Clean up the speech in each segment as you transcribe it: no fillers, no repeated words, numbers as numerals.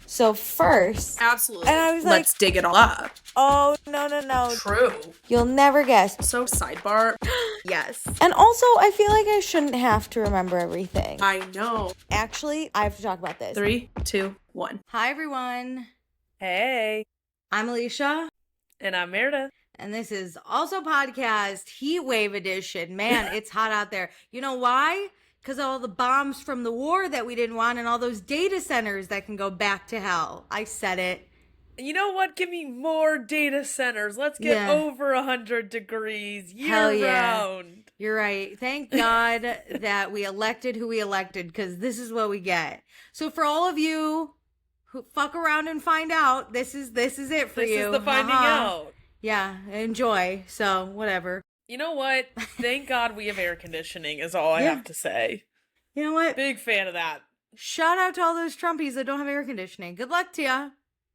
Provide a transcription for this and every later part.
So first, Absolutely. and I was Let's dig it all up. oh, no. True. You'll never guess. So sidebar. Yes. And also, I feel like I shouldn't have to remember everything. I know. Actually, I have to talk about this. 3, 2, 1. Hi, everyone. Hey. I'm Alicia. And I'm Meredith. And this is also podcast heatwave edition. Man, it's hot out there. You know why? Because all the bombs from the war that we didn't want and all those data centers that can go back to hell. I said it. You know what? Give me more data centers. Let's get over 100 degrees year-round. You're right. Thank God that we elected who we elected, because this is what we get. So for all of you who fuck around and find out, this is it for you. This is the finding out. Yeah, enjoy. So whatever. You know what? Thank God we have air conditioning is all I have to say. You know what? Big fan of that. Shout out to all those Trumpies that don't have air conditioning. Good luck to ya.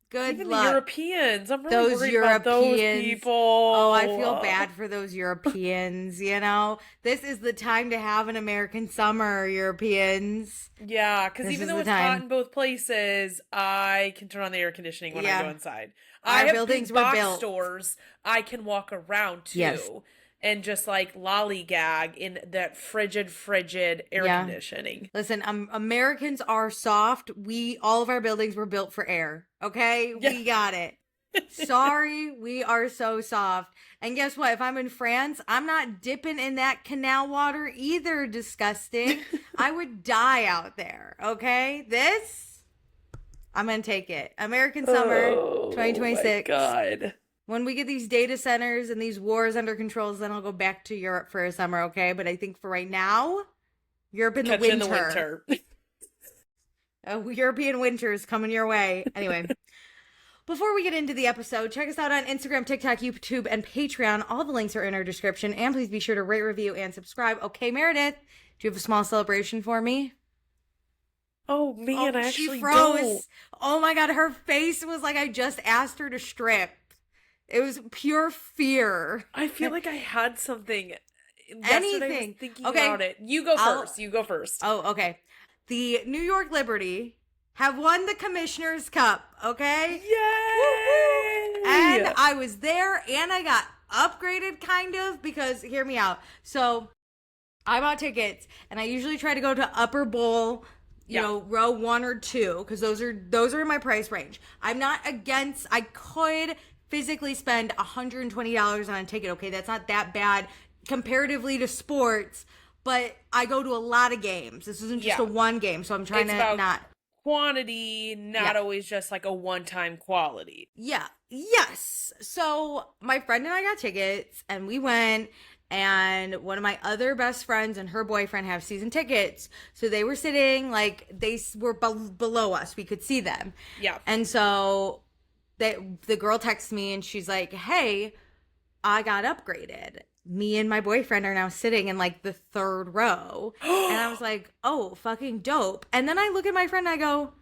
Good Even luck. the Europeans. I'm really worried about those people. Oh, I feel bad for those Europeans, you know? This is the time to have an American summer, Europeans. Yeah, because even though it's hot in both places, I can turn on the air conditioning when I go inside. I have buildings big box stores I can walk around to. Yes. And just like lollygag in that frigid air conditioning. Listen, Americans are soft. All of our buildings were built for air. Okay? Yeah. We got it. Sorry, we are so soft. And guess what? If I'm in France, I'm not dipping in that canal water either. Disgusting. I would die out there. Okay? I'm going to take it. American summer 2026. Oh my God. When we get these data centers and these wars under controls, then I'll go back to Europe for a summer, okay? But I think for right now, Europe in the winter. European winter is coming your way. Anyway, before we get into the episode, check us out on Instagram, TikTok, YouTube, and Patreon. All the links are in our description. And please be sure to rate, review, and subscribe. Okay, Meredith, do you have a small celebration for me? Oh, man, I actually she froze. don't. Oh, my God, her face was like I just asked her to strip. It was pure fear. I feel like I had something. Anything. I was thinking about it. You go first. Oh, okay. The New York Liberty have won the Commissioner's Cup, okay? Yay! Woo-hoo! And I was there, and I got upgraded, kind of, because, hear me out. So, I bought tickets, and I usually try to go to Upper Bowl, you know, row 1 or 2, because those are in my price range. I'm not against, I could physically spend $120 on a ticket. Okay, that's not that bad comparatively to sports, but I go to a lot of games. This isn't just a one game, so I'm trying to not quantity, not always just like a one-time quality. Yeah. Yes. So my friend and I got tickets, and we went. And one of my other best friends and her boyfriend have season tickets. So they were sitting, like, they were below us. We could see them. Yeah. And so the girl texts me, and she's like, hey, I got upgraded. Me and my boyfriend are now sitting in, like, the 3rd row. And I was like, oh, fucking dope. And then I look at my friend, and I go,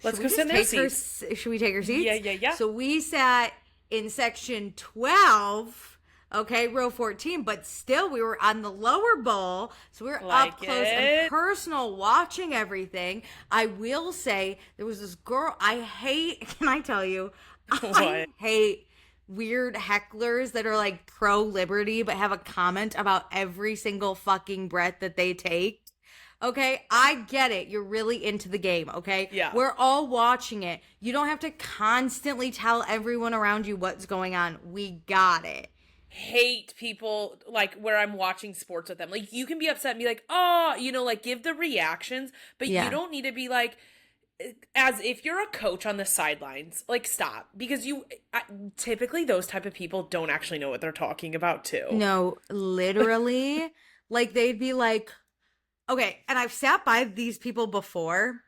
let's go sit in their seats. Should we take her seats? Yeah. So we sat in section 12. Okay, row 14, but still we were on the lower bowl, so we were up close and personal watching everything. I will say, there was this girl, can I tell you? What? I hate weird hecklers that are like pro-liberty, but have a comment about every single fucking breath that they take. Okay, I get it. You're really into the game, okay? Yeah. We're all watching it. You don't have to constantly tell everyone around you what's going on. We got it. Hate people like where I'm watching sports with them. Like, you can be upset and be like, oh, you know, like, give the reactions, but you don't need to be like, as if you're a coach on the sidelines. Like, stop, because typically those type of people don't actually know what they're talking about too. No, literally. Like, they'd be like, okay, and I've sat by these people before,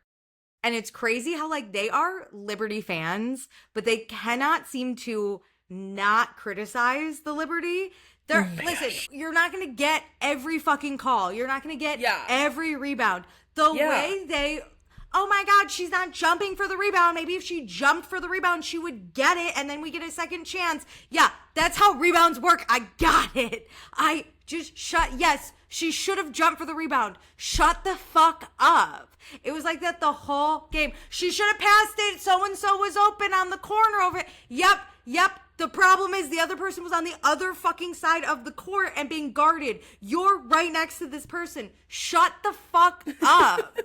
and it's crazy how, like, they are Liberty fans, but they cannot seem to not criticize the Liberty. Listen, you're not gonna get every fucking call. You're not gonna get every rebound. The way they, oh my God, she's not jumping for the rebound. Maybe if she jumped for the rebound, she would get it, and then we get a second chance. Yeah, that's how rebounds work. I got it. Just shut. Yes, she should have jumped for the rebound. Shut the fuck up. It was like that the whole game. She should have passed it. So-and-so was open on the corner over it. Yep. The problem is the other person was on the other fucking side of the court and being guarded. You're right next to this person. Shut the fuck up.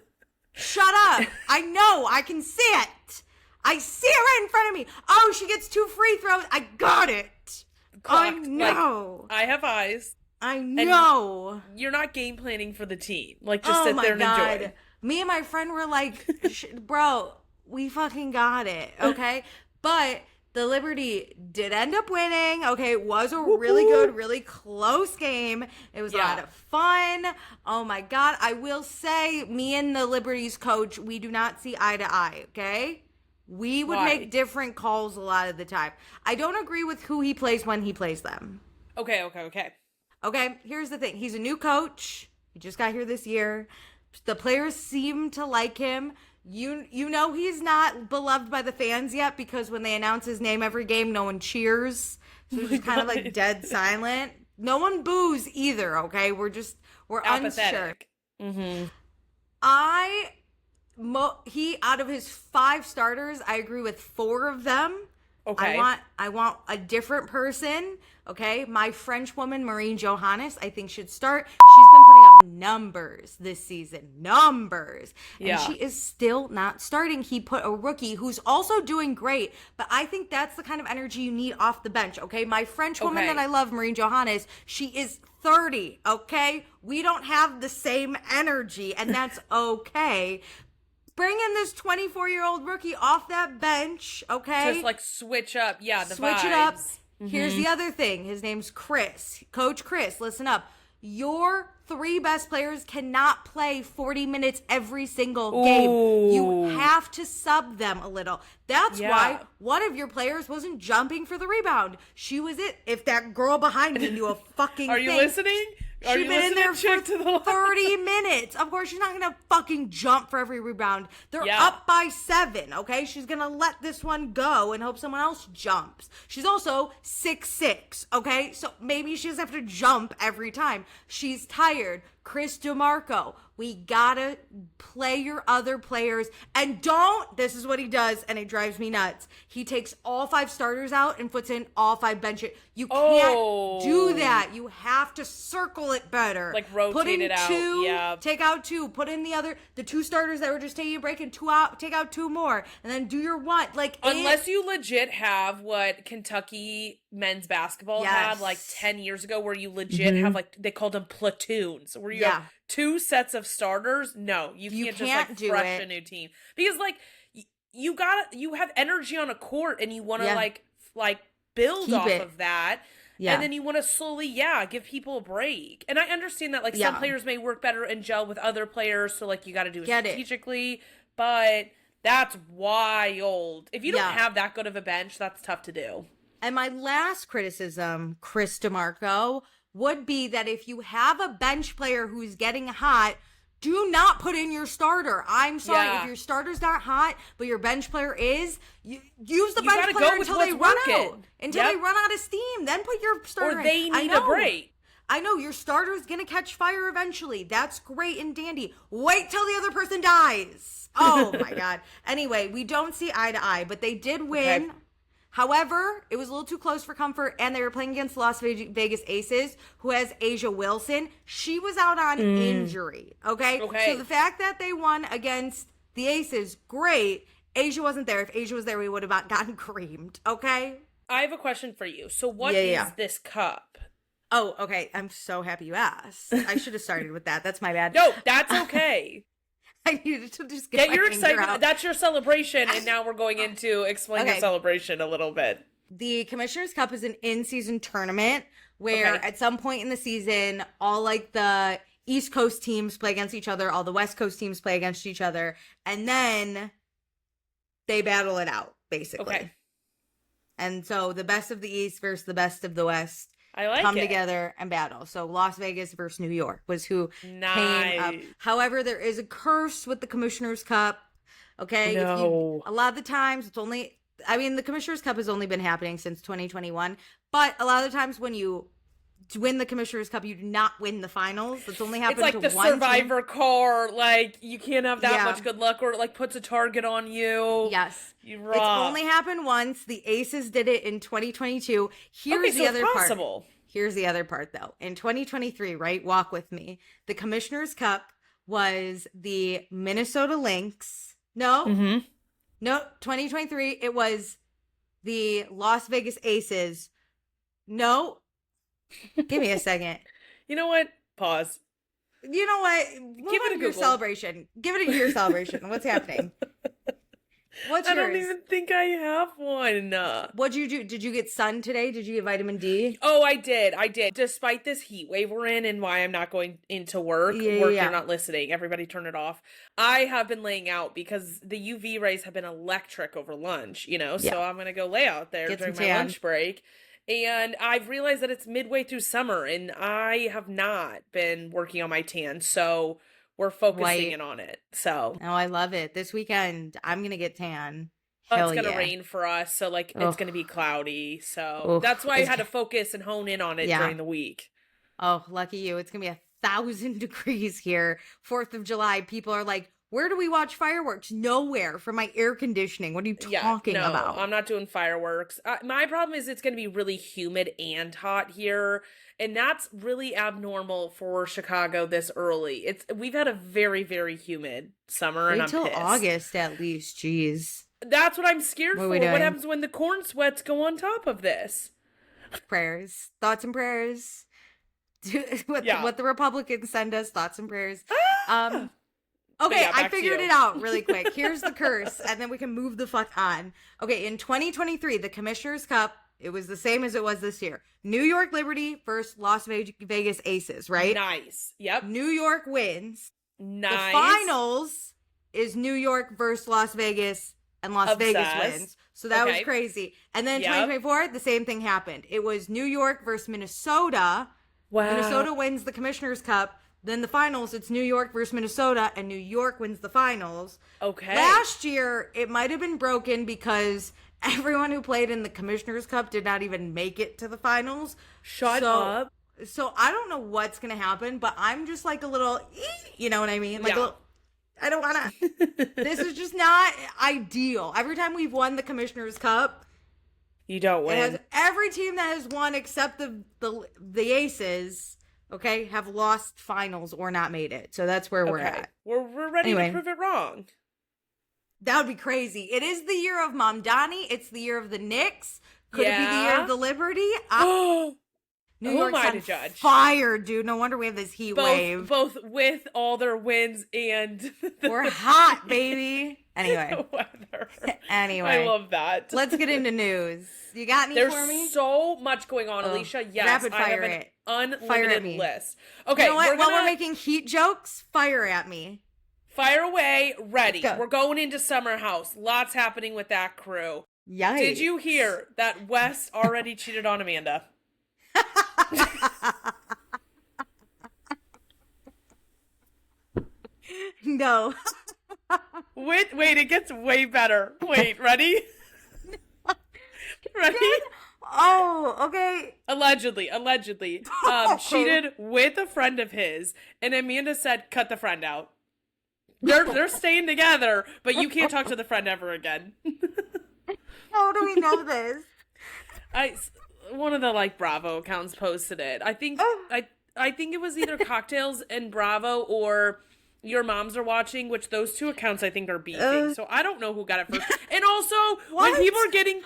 Shut up. I know. I can see it. I see it right in front of me. Oh, she gets 2 free throws. I got it. Clocked. I know. Like, I have eyes. I know. You're not game planning for the team. Like, just sit there and enjoy. Me and my friend were like, bro, we fucking got it, okay? But the Liberty did end up winning, okay? It was a really good, really close game. It was a lot of fun. Oh, my God. I will say, me and the Liberty's coach, we do not see eye to eye, okay? We would make different calls a lot of the time. I don't agree with who he plays when he plays them. Okay. Okay, here's the thing. He's a new coach. He just got here this year. The players seem to like him. You know he's not beloved by the fans yet because when they announce his name every game, no one cheers. So it's just kind of like dead silent. No one boos either, okay? We're unsure. Mm-hmm. He, out of his 5 starters, I agree with 4 of them. Okay. I want a different person. Okay. My French woman, Marie Johannes, I think should start. She's been putting up numbers this season. Numbers. And she is still not starting. He put a rookie who's also doing great. But I think that's the kind of energy you need off the bench. Okay. My French woman that I love, Marie Johannes, she is 30. Okay. We don't have the same energy, and that's okay. Bring in this 24-year-old rookie off that bench, okay? Just like switch up, the switch vibes. It up. Mm-hmm. Here's the other thing. His name's Chris. Coach Chris, listen up. Your 3 best players cannot play 40 minutes every single game. You have to sub them a little. That's why one of your players wasn't jumping for the rebound. She was it. If that girl behind me knew a fucking Are you listening? She's been in there for 30 minutes. Of course, she's not going to fucking jump for every rebound. They're up by 7, okay? She's going to let this one go and hope someone else jumps. She's also 6'6", okay? So maybe she doesn't have to jump every time. She's tired. Chris DeMarco, we gotta play your other players. And this is what he does, and it drives me nuts. He takes all 5 starters out and puts in all 5 benches. You can't do that. You have to circle it better. Like rotate it out. Take out 2. Put in the 2 starters that were just taking a break and 2 out. Take out 2 more. And then do your 1. Unless you legit have what Kentucky men's basketball had like 10 years ago, where you legit have they called them platoons, where you have 2 sets of starters. No, you can't just fresh a new team, because you have energy on a court and you want to like build Keep off it. of that. And then you want to slowly, give people a break. And I understand that some players may work better and gel with other players, so you got to do it strategically. But that's wild. If you don't have that good of a bench, that's tough to do. And my last criticism, Chris DeMarco, would be that if you have a bench player who's getting hot, do not put in your starter. I'm sorry, if your starter's not hot, but your bench player is, use the bench player until they run out. Until they run out of steam. Then put your starter in. Or they need a break. I know, your starter's going to catch fire eventually. That's great and dandy. Wait till the other person dies. Oh, my God. Anyway, we don't see eye to eye, but they did win. Okay. However, it was a little too close for comfort, and they were playing against the Las Vegas Aces, who has Asia Wilson. She was out on injury, okay? So the fact that they won against the Aces, great. Asia wasn't there. If Asia was there, we would have gotten creamed, okay? I have a question for you. So what is this cup? Oh, okay. I'm so happy you asked. I should have started with that. That's my bad. No, that's okay. I needed to just get your excitement out. That's your celebration, and now we're going into explain your celebration a little bit. The Commissioner's Cup is an in-season tournament where at some point in the season, all the East Coast teams play against each other, all the West Coast teams play against each other, and then they battle it out, basically. Okay. And so the best of the East versus the best of the West come together and battle. So Las Vegas versus New York was who came up. However, there is a curse with the Commissioner's Cup. Okay. No. A lot of the times it's only, the Commissioner's Cup has only been happening since 2021. But a lot of the times when you to win the Commissioner's Cup, you do not win the finals. That's only happened it's like to the one Survivor car. Like, you can't have that Yeah. much good luck, or it like puts a target on you. Yes. It's It's only happened once. The Aces did it in 2022. Here's the other part. Here's the other part, though. In 2023, right? Walk with me. The Commissioner's Cup was the Minnesota Lynx. No. No, 2023, it was the Las Vegas Aces. No. Give me a second. You know what? Pause. You know what? Give it a your Google. celebration. Give it a year celebration. What's happening? What's I yours? don't even think I have one. What'd you do? Did you get sun today? Did you get vitamin D? Oh, I did. Despite this heat wave we're in and why I'm not going into work, you're not listening. Everybody turn it off. I have been laying out because the UV rays have been electric over lunch, so I'm going to go lay out there during my lunch break. And I've realized that it's midway through summer and I have not been working on my tan. So we're focusing in on it. So. Oh, I love it. This weekend, I'm going to get tan. It's going to rain for us. So it's going to be cloudy. So that's why I had to focus and hone in on it during the week. Oh, lucky you. It's going to be 1,000 degrees here. 4th of July. People are like, where do we watch fireworks? Nowhere from my air conditioning. What are you talking about? I'm not doing fireworks. My problem is it's going to be really humid and hot here. And that's really abnormal for Chicago this early. We've had a very, very humid summer. Wait and till I'm pissed. August at least. Jeez. That's what I'm scared for. What happens when the corn sweats go on top of this? Prayers. Thoughts and prayers. What the Republicans send us. Thoughts and prayers. Okay, I figured it out really quick. Here's the curse, and then we can move the fuck on. Okay, in 2023, the Commissioner's Cup, it was the same as it was this year. New York Liberty versus Las Vegas Aces, right? Nice. Yep. New York wins. Nice. The finals is New York versus Las Vegas, and Las Vegas wins. So that was crazy. And then 2024, the same thing happened. It was New York versus Minnesota. Wow. Minnesota wins the Commissioner's Cup. Then the finals, it's New York versus Minnesota, and New York wins the finals. Okay. Last year, it might have been broken because everyone who played in the Commissioner's Cup did not even make it to the finals. Shut up. So I don't know what's going to happen, but I'm just like a little, you know what I mean? Like I don't want to. This is just not ideal. Every time we've won the Commissioner's Cup, you don't win. Every team that has won except the Aces, okay, have lost finals or not made it. So that's where we're at. We're ready to prove it wrong. That would be crazy. It is the year of Mom Donnie. It's the year of the Knicks. Could it be the year of the Liberty? New York's on fire, dude. No wonder we have this heat wave. Both with all their wins and we're hot, baby. Anyway. Anyway. I love that. Let's get into news. You got any for me? There's so much going on, Alicia. Yes, rapid fire I have an unlimited list. Okay, you know what? While we're making heat jokes, fire at me. Fire away. Ready. We're going into Summer House. Lots happening with that crew. Yikes. Did you hear that Wes already cheated on Amanda? No. Wait, it gets way better. Wait, ready? Ready? Oh, okay. Allegedly. Cheated with a friend of his, and Amanda said, cut the friend out. They're staying together, but you can't talk to the friend ever again. How do we know this? One of the Bravo accounts posted it. I think it was either Cocktails and Bravo or Your Moms Are Watching, which those two accounts I think are beefing. So I don't know who got it first. And also, when people are getting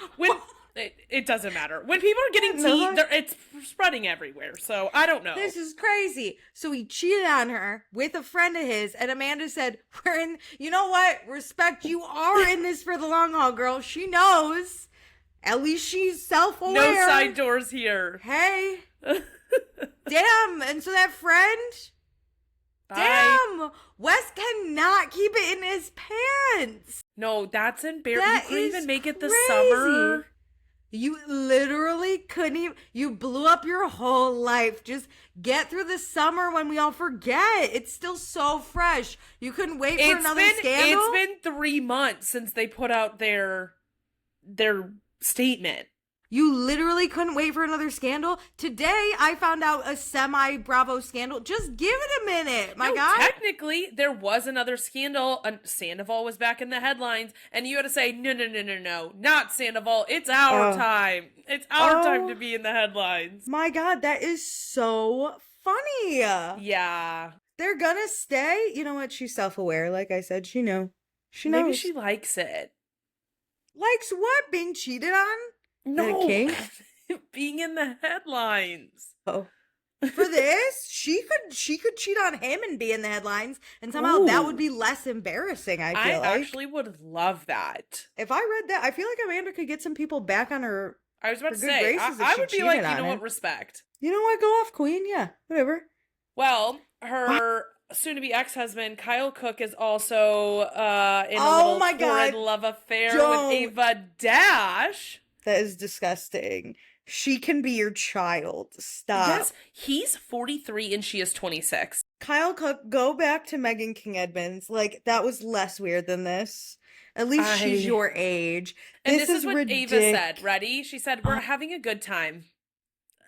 it doesn't matter. When people are getting tea, it's spreading everywhere. So I don't know. This is crazy. So he cheated on her with a friend of his, and Amanda said, "We're in. You know what? Respect. You are in this for the long haul, girl. She knows. At least she's self-aware. No side doors here. Hey, damn. And so that friend." Bye. Damn! Wes cannot keep it in his pants. No, that's embarrassing. You couldn't even make it this crazy. summer. You literally couldn't even. You blew up your whole life. Just get through the summer when we all forget. It's still so fresh. You couldn't wait for another scandal? It's been 3 months since they put out their statement. You literally couldn't wait for another scandal. Today, I found out a semi-Bravo scandal. Just give it a minute, my God. Technically, there was another scandal. Sandoval was back in the headlines, and you had to say, no, not Sandoval. It's our time. It's our time to be in the headlines. My God, that is so funny. Yeah. They're gonna stay. You know what? She's self-aware. Like I said, she knows. Maybe she likes it. Likes what? Being cheated on? No, king? being in the headlines. Oh, for this, she could cheat on him and be in the headlines, and somehow that would be less embarrassing. I feel like. Actually would love that. If I read that, I feel like Amanda could get some people back on her. I was about to say, I would be like, you know what, respect. You know what, go off, queen. Yeah, whatever. Well, her soon-to-be ex-husband Kyle Cooke is also in a little torrid love affair with Ava Dash. That is disgusting. She can be your child. Stop. Yes, he's 43 and she is 26. Kyle Cooke, go back to Megan King Edmonds. Like, that was less weird than this. At least she's your age. And this is what Ava said. Ready? She said, we're having a good time.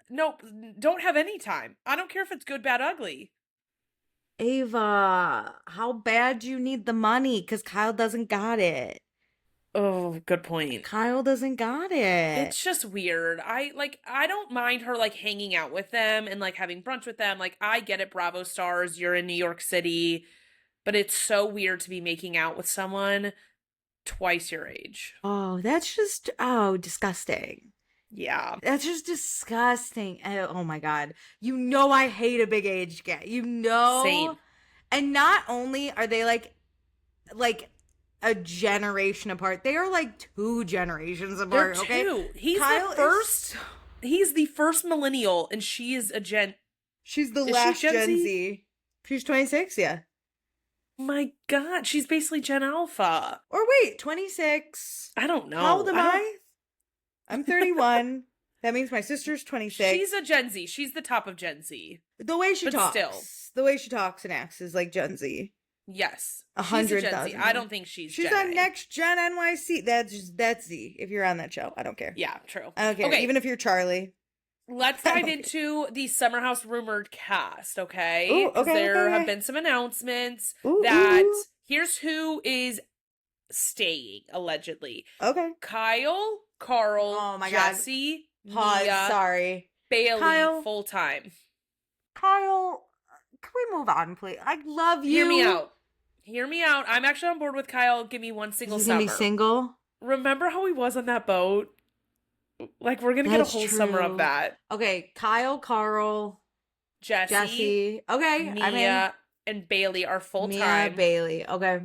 Nope, don't have any time. I don't care if it's good, bad, ugly. Ava, how bad do you need the money? Because Kyle doesn't got it. Oh, good point. Kyle doesn't got it. It's just weird. I don't mind her like hanging out with them and like having brunch with them. Like, I get it, Bravo stars, you're in New York City, but it's so weird to be making out with someone twice your age. Oh, that's just disgusting. Yeah. That's just disgusting. Oh my God. You know I hate a big age gap. You know. Same. And not only are they like a generation apart, they are like 2 generations apart. They're 2. Okay? He's Kyle the first. He's the first millennial, and she is a Gen. She's the last Gen Z. She's 26. Yeah. My God, she's basically Gen Alpha. Or wait, 26. I don't know. How old am I? I'm 31. That means my sister's 26. She's a Gen Z. She's the top of Gen Z. The way she talks. Still. The way she talks and acts is like Gen Z. Yes. 100,000. I don't think she's She's Gen on A. Next Gen NYC. That's Z. If you're on that show, I don't care. Yeah, true. I don't care. Okay. Even if you're Charlie. Let's dive into the Summer House rumored cast, okay? Ooh, okay, there okay. have been some announcements Ooh, that ooh. here's who is staying, allegedly. Okay. Kyle, Carl, Oh my God. Jesse, Pause. Mia, Sorry. Bailey, Kyle. full-time. Kyle, can we move on, please? I love you. Hear me out. Hear me out. I'm actually on board with Kyle. Give me one single He's summer. gonna be single? Remember how he was on that boat? Like, we're gonna get a whole summer of that. Okay, Kyle, Carl, Jesse, Okay, Mia, and Bailey are full-time. Mia, Bailey. Okay.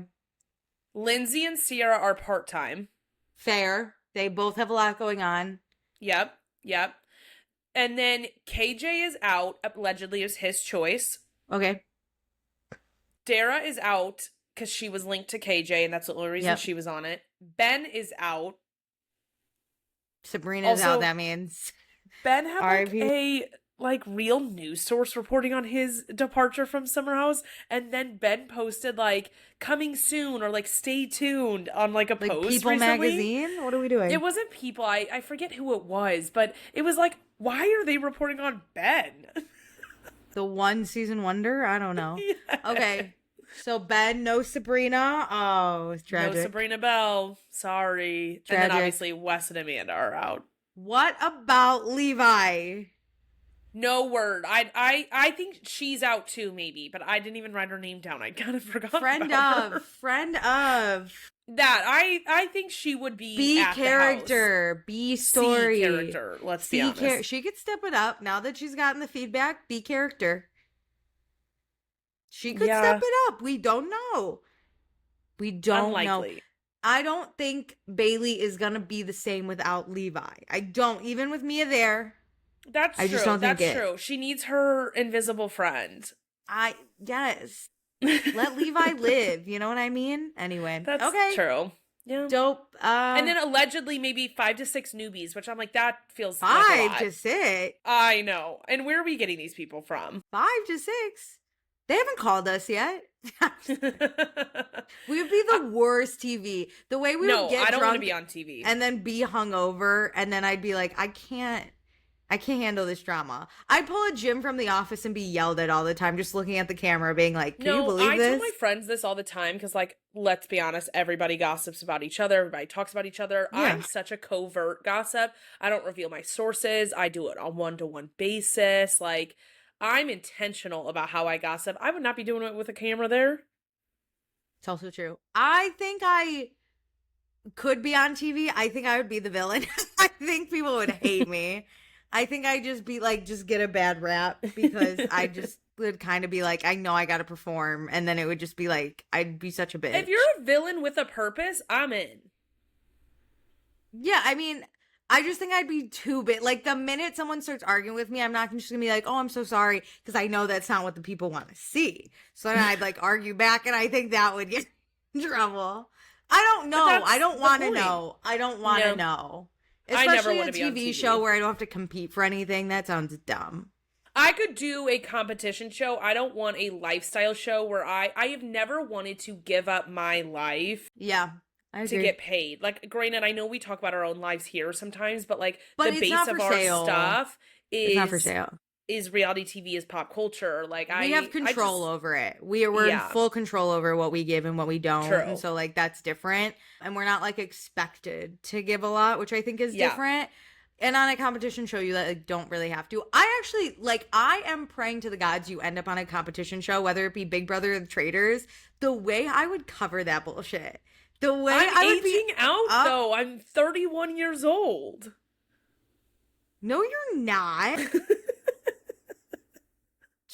Lindsay and Sierra are part-time. Fair. They both have a lot going on. Yep. And then KJ is out, allegedly is his choice. Okay. Dara is out because she was linked to KJ, and that's the only reason she was on it. Ben is out. Sabrina's Also, out, that means. Ben had like RIP. a real news source reporting on his departure from Summer House, and then Ben posted like coming soon or like stay tuned on like a post People recently. magazine? What are we doing? It wasn't People. I forget who it was, but it was like, why are they reporting on Ben? The one season wonder? I don't know. Yes. Okay. So Ben, no Sabrina. Oh, it's tragic. No Sabrina Bell. Sorry. Tragic. And then obviously Wes and Amanda are out. What about Levi? No word. I think she's out too, maybe, but I didn't even write her name down. I kind of forgot. Friend about her. of. That I think she would be B at character, B story. C character. Let's be honest. She could step it up now that she's gotten the feedback. B character. She could step it up. We don't know. We don't know. I don't think Bailey is gonna be the same without Levi. I don't. Even with Mia there. That's true. Just don't think That's true. She needs her invisible friend. Yes. Let Levi live. You know what I mean? Anyway. That's okay. true. Yeah. Dope. And then allegedly maybe 5 to 6 newbies, which I'm like, that feels 5 to 6. I know. And where are we getting these people from? 5 to 6. They haven't called us yet. We would be the worst TV. The way we would get I don't want to drunk be on TV. and then be hungover, and then I'd be like, I can't handle this drama. I'd pull a Jim from The Office and be yelled at all the time, just looking at the camera, being like, can you believe this? I tell my friends this all the time because, like, let's be honest, everybody gossips about each other. Everybody talks about each other. Yeah. I'm such a covert gossip. I don't reveal my sources. I do it on one-to-one basis. Like, I'm intentional about how I gossip. I would not be doing it with a camera there. It's also true. I think I could be on TV. I think I would be the villain. I think people would hate me. I think I'd just be like, just get a bad rap because I just would kind of be like, I know I got to perform. And then it would just be like, I'd be such a bitch. If you're a villain with a purpose, I'm in. Yeah, I mean, I just think I'd be too big. Like, the minute someone starts arguing with me, I'm not just going to be like, oh, I'm so sorry. Because I know that's not what the people want to see. So then I'd like argue back, and I think that would get in trouble. I don't know. I don't want to know. I don't want to know. Especially I never want to be on TV TV show where I don't have to compete for anything. That sounds dumb. I could do a competition show. I don't want a lifestyle show where I have never wanted to give up my life. Yeah. I agree. To get paid. Like, granted, I know we talk about our own lives here sometimes, but like but the base of our stuff is not for sale. Is reality TV, is pop culture. Like, we have control over it. We're in full control over what we give and what we don't. True. And so like that's different. And we're not like expected to give a lot, which I think is different. And on a competition show, you like, don't really have to. I actually, like, I am praying to the gods you end up on a competition show, whether it be Big Brother or The Traitors, the way I would cover that bullshit. The way I would aging be out, though. I'm 31 years old. No, you're not.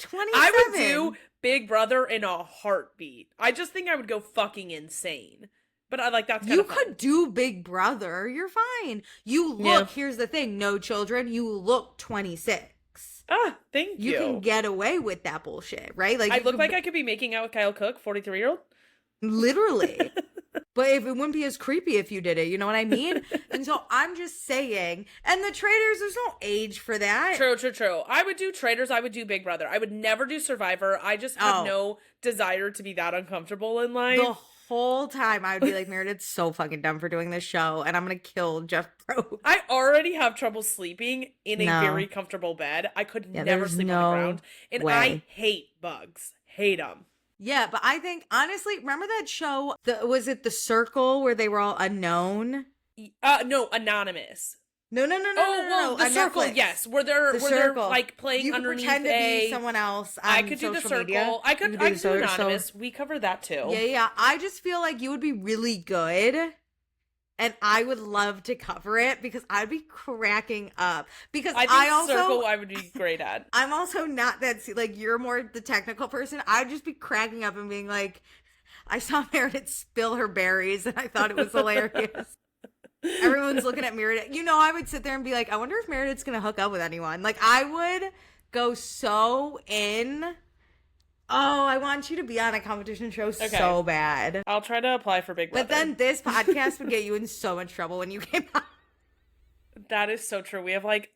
27. I would do Big Brother in a heartbeat. I just think I would go fucking insane. But I like that's kind of fun. You could do Big Brother. You're fine. You look, here's the thing, no children, you look 26. Ah, thank you. You can get away with that bullshit, right? Like I look like I could be making out with Kyle Cooke, 43-year-old. Literally. But it wouldn't be as creepy if you did it, you know what I mean? And so I'm just saying, and The Traitors, there's no age for that. True. I would do Traitors, I would do Big Brother. I would never do Survivor. I just have no desire to be that uncomfortable in life. The whole time I would be like, Meredith's so fucking dumb for doing this show, and I'm gonna kill Jeff Probst. I already have trouble sleeping in a very comfortable bed. I could never sleep on the ground. And I hate bugs. Hate them. Yeah, but I think, honestly, remember that show, was it The Circle, where they were all unknown? No, Anonymous. No. The Circle, Netflix. Yes, where they're like playing you underneath pretend to be someone else. I could do The Circle. Media. I could do Anonymous. We covered that too. Yeah. I just feel like you would be really good. And I would love to cover it because I'd be cracking up. Because I also Circle I would be great at. I'm also not that, like, you're more the technical person. I'd just be cracking up and being like, I saw Meredith spill her berries and I thought it was hilarious. Everyone's looking at Meredith. You know, I would sit there and be like, I wonder if Meredith's going to hook up with anyone. Like, I would go so in. Oh, I want you to be on a competition show so bad. I'll try to apply for Big Brother. But then this podcast would get you in so much trouble when you came out. That is so true. We have like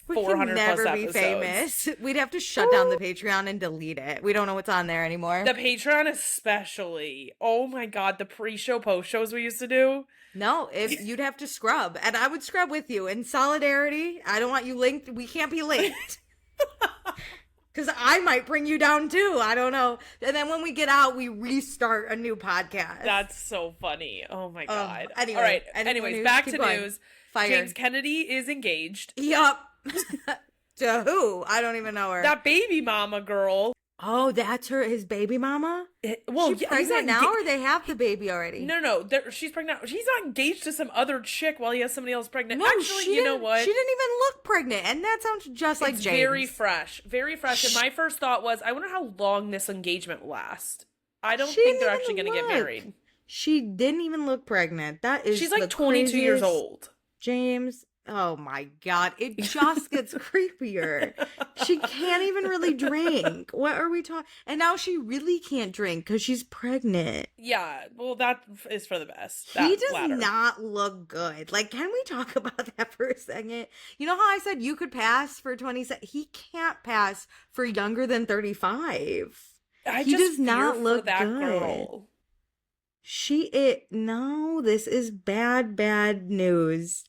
400 we could never plus be episodes. Famous. We'd have to shut down the Patreon and delete it. We don't know what's on there anymore. The Patreon especially. Oh my God, the pre-show, post-shows we used to do. No, if you'd have to scrub. And I would scrub with you. In solidarity, I don't want you linked. We can't be linked. Because I might bring you down too. I don't know. And then when we get out, we restart a new podcast. That's so funny. Oh my God. Anyway, all right. Anyways, back to news. Fired. James Kennedy is engaged. Yup. To who? I don't even know her. That baby mama girl. Oh, that's his baby mama? She's pregnant now, or they have the baby already? No. She's pregnant. She's not engaged to some other chick while he has somebody else pregnant. No, actually, you know what? She didn't even look pregnant, and that sounds just like James. Very fresh. And my first thought was, I wonder how long this engagement will last. I don't think they're actually going to get married. She didn't even look pregnant. She's like 22 years old. James. Oh my God. It just gets creepier. She can't even really drink. What are we talking? And now she really can't drink because she's pregnant. Yeah. Well, that is for the best. He does not look good. Like, can we talk about that for a second? You know how I said you could pass for 27? He can't pass for younger than 35. He just does not fear look for that good. girl. No, this is bad news.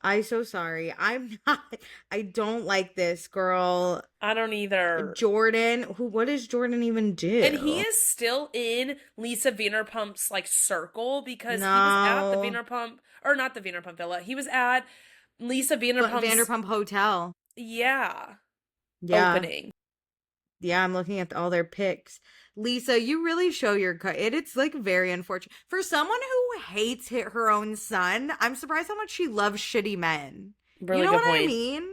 I'm so sorry. I don't like this girl. I don't either. Jordan, what does Jordan even do? And he is still in Lisa Vanderpump's like circle because he was at the No. Vanderpump, or not the Vanderpump Villa. He was at Lisa Vanderpump's Vanderpump Hotel. Yeah. Opening. Yeah, I'm looking at all their pics. Lisa, you really show your it's like very unfortunate. For someone who hates her own son, I'm surprised how much she loves shitty men. Really you know good what point. I mean?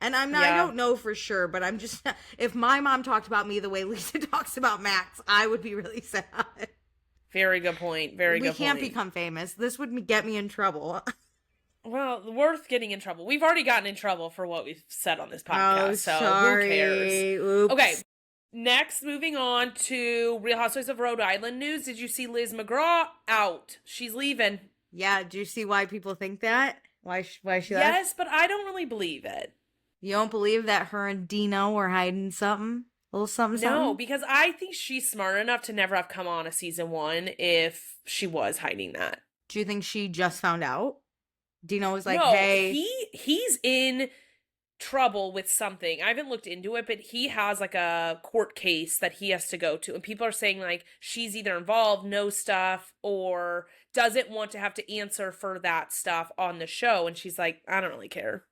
And I'm not, I don't know for sure, but I'm just, if my mom talked about me the way Lisa talks about Max, I would be really sad. Very good point. Very good point. We can't become famous. This would get me in trouble. Well, worth getting in trouble. We've already gotten in trouble for what we've said on this podcast, so sorry. who cares? Oops. Okay, next, moving on to Real Housewives of Rhode Island news. Did you see Liz McGraw out? She's leaving. Yeah, do you see why people think that? Why she left? Yes, but I don't really believe it. You don't believe that her and Dino were hiding something? A little something? No, because I think she's smart enough to never have come on a season 1 if she was hiding that. Do you think she just found out? Dino was like, no, hey. he's in trouble with something. I haven't looked into it, but he has like a court case that he has to go to. And people are saying like she's either involved, knows stuff, or doesn't want to have to answer for that stuff on the show. And she's like, I don't really care.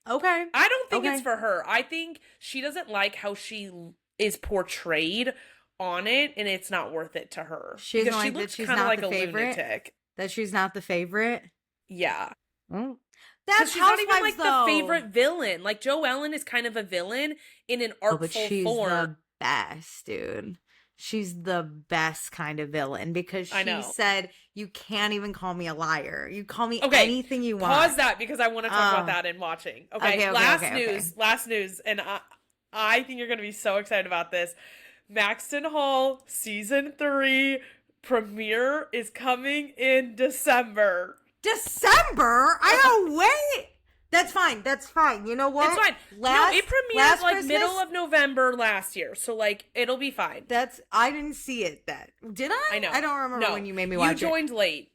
Okay. I don't think it's for her. I think she doesn't like how she is portrayed on it, and it's not worth it to her. She because like she looks that she's kind of not like the a favorite? lunatic. That she's not the favorite? Yeah. Oh. That's she's not even like though. the favorite villain. Like Joe Ellen is kind of a villain in an artful but she's form. The best, dude. She's the best kind of villain because she said, you can't even call me a liar. You call me anything you want. Pause that because I want to talk about that in watching. Okay, last news. And I think you're going to be so excited about this. Maxton Hall season 3 premiere is coming in December. December? I don't wait. That's fine. You know what? It's fine. It premiered like middle of November last year, so like it'll be fine. I didn't see it then. Did I? I know. I don't remember when you made me watch it. You joined late.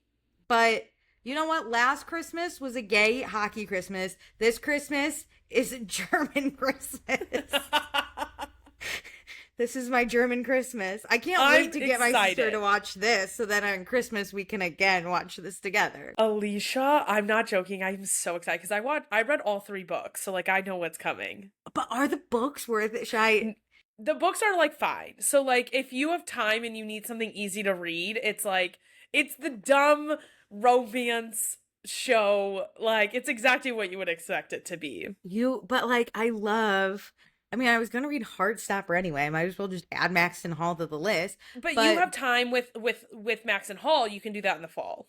But you know what? Last Christmas was a gay hockey Christmas. This Christmas is a German Christmas. This is my German Christmas. I can't wait to get my sister to watch this so that on Christmas we can again watch this together. Alicia, I'm not joking. I'm so excited because I read all 3 books, so like I know what's coming. But are the books worth it? The books are like fine. So like if you have time and you need something easy to read, it's the dumb romance show. Like it's exactly what you would expect it to be. But like I was going to read Heartstopper anyway. I might as well just add Maxton Hall to the list. But you have time with Maxton Hall. You can do that in the fall.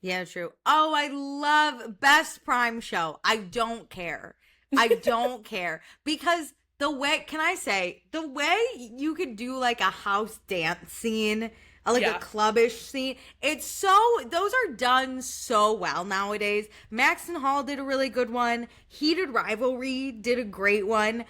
Yeah, true. Oh, I love best prime show. I don't care. I don't care. Because the way you could do like a house dance scene, like a clubbish scene, those are done so well nowadays. Maxton Hall did a really good one. Heated Rivalry did a great one.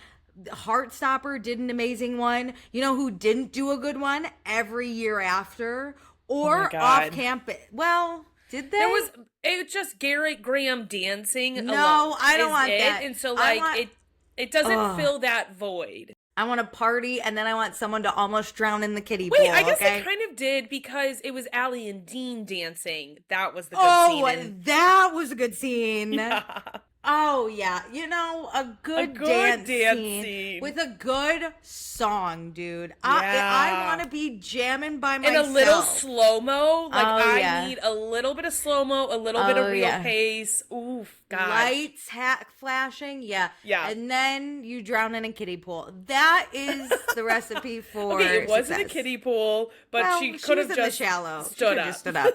Heartstopper did an amazing one. You know who didn't do a good one? Every Year After or Off Campus. Well, did they? It was just Garrett Graham dancing. No, alone I don't want that. And so like it doesn't fill that void. I want a party, and then I want someone to almost drown in the kiddie pool. Wait, I guess it kind of did because it was Allie and Dean dancing. That was the good scene. Oh, that was a good scene. Yeah. Oh, yeah. You know, a good dance scene with a good song, dude. I want to be jamming by myself. And a little slow-mo. Like, I need a little bit of slow-mo, a little bit of real pace. Oof, God. Lights flashing. Yeah. And then you drown in a kiddie pool. That is the recipe for it wasn't success. A kiddie pool, but she could have just stood up.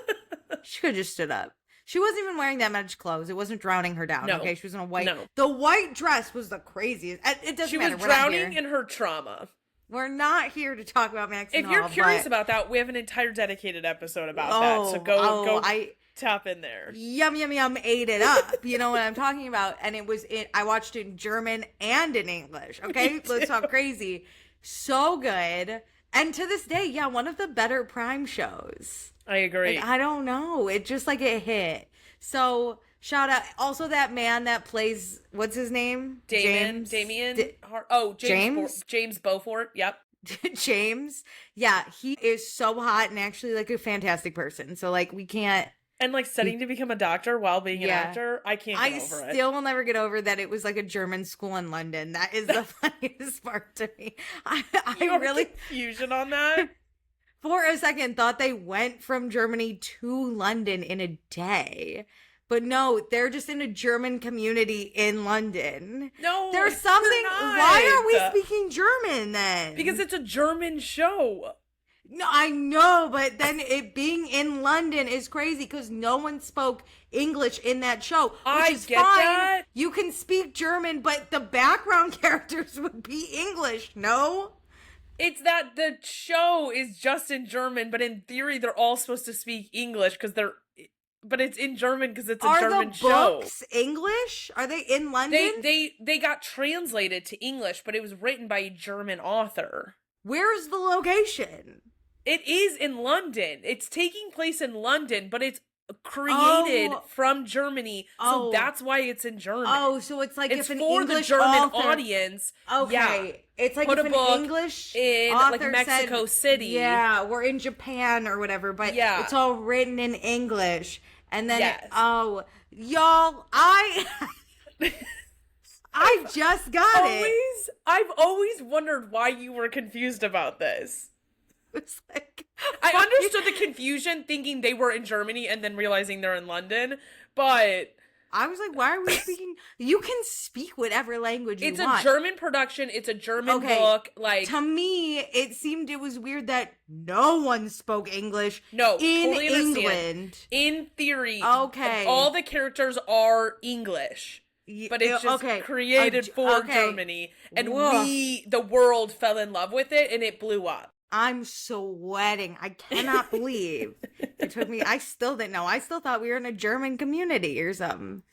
She could have just stood up. She wasn't even wearing that much clothes. It wasn't drowning her down. No. Okay, she was in a white. No. The white dress was the craziest. It doesn't matter. She was drowning in her trauma. We're not here to talk about Maxton Hall. If you're curious about that, we have an entire dedicated episode about that. So go tap in there. Yum, ate it up. You know what I'm talking about? And I watched it in German and in English. Okay, let's talk crazy. So good. And to this day, yeah, one of the better Prime shows. I agree. Like, I don't know. It just like it hit. So shout out. Also, that man that plays, what's his name? James Beaufort. Yep. James. Yeah, he is so hot and actually like a fantastic person. So like we can't. And like studying to become a doctor while being an actor, I can't get over it. I still will never get over that it was like a German school in London. That is the funniest part to me. I really confusion on that. For a second thought they went from Germany to London in a day. But no, they're just in a German community in London. No, there's something. Why are we speaking German then? Because it's a German show. No, I know, but then it being in London is crazy because no one spoke English in that show. Which is fine. That. You can speak German, but the background characters would be English, no? It's that the show is just in German, but in theory they're all supposed to speak English but it's in German because it's a German show. Are the books English? Are they in London? They got translated to English, but it was written by a German author. Where's the location? It is in London. It's taking place in London, but it's created from Germany, so that's why it's in German. Oh, so it's like it's if an for English the German author, audience. Okay, yeah. It's like Put if a an book English in author like Mexico City. Yeah, we're in Japan or whatever, but it's all written in English, and then y'all, I just got it. I've always wondered why you were confused about this. It's like I understood the confusion thinking they were in Germany and then realizing they're in London, but I was like, why are we speaking? You can speak whatever language you want. It's a German production. It's a German book. Like, to me, it was weird that no one spoke English. No, in totally England. In theory, okay, all the characters are English. But it's just created for Germany. And the world fell in love with it and it blew up. I'm sweating. I cannot believe it took me. I still didn't know. I still thought we were in a German community or something.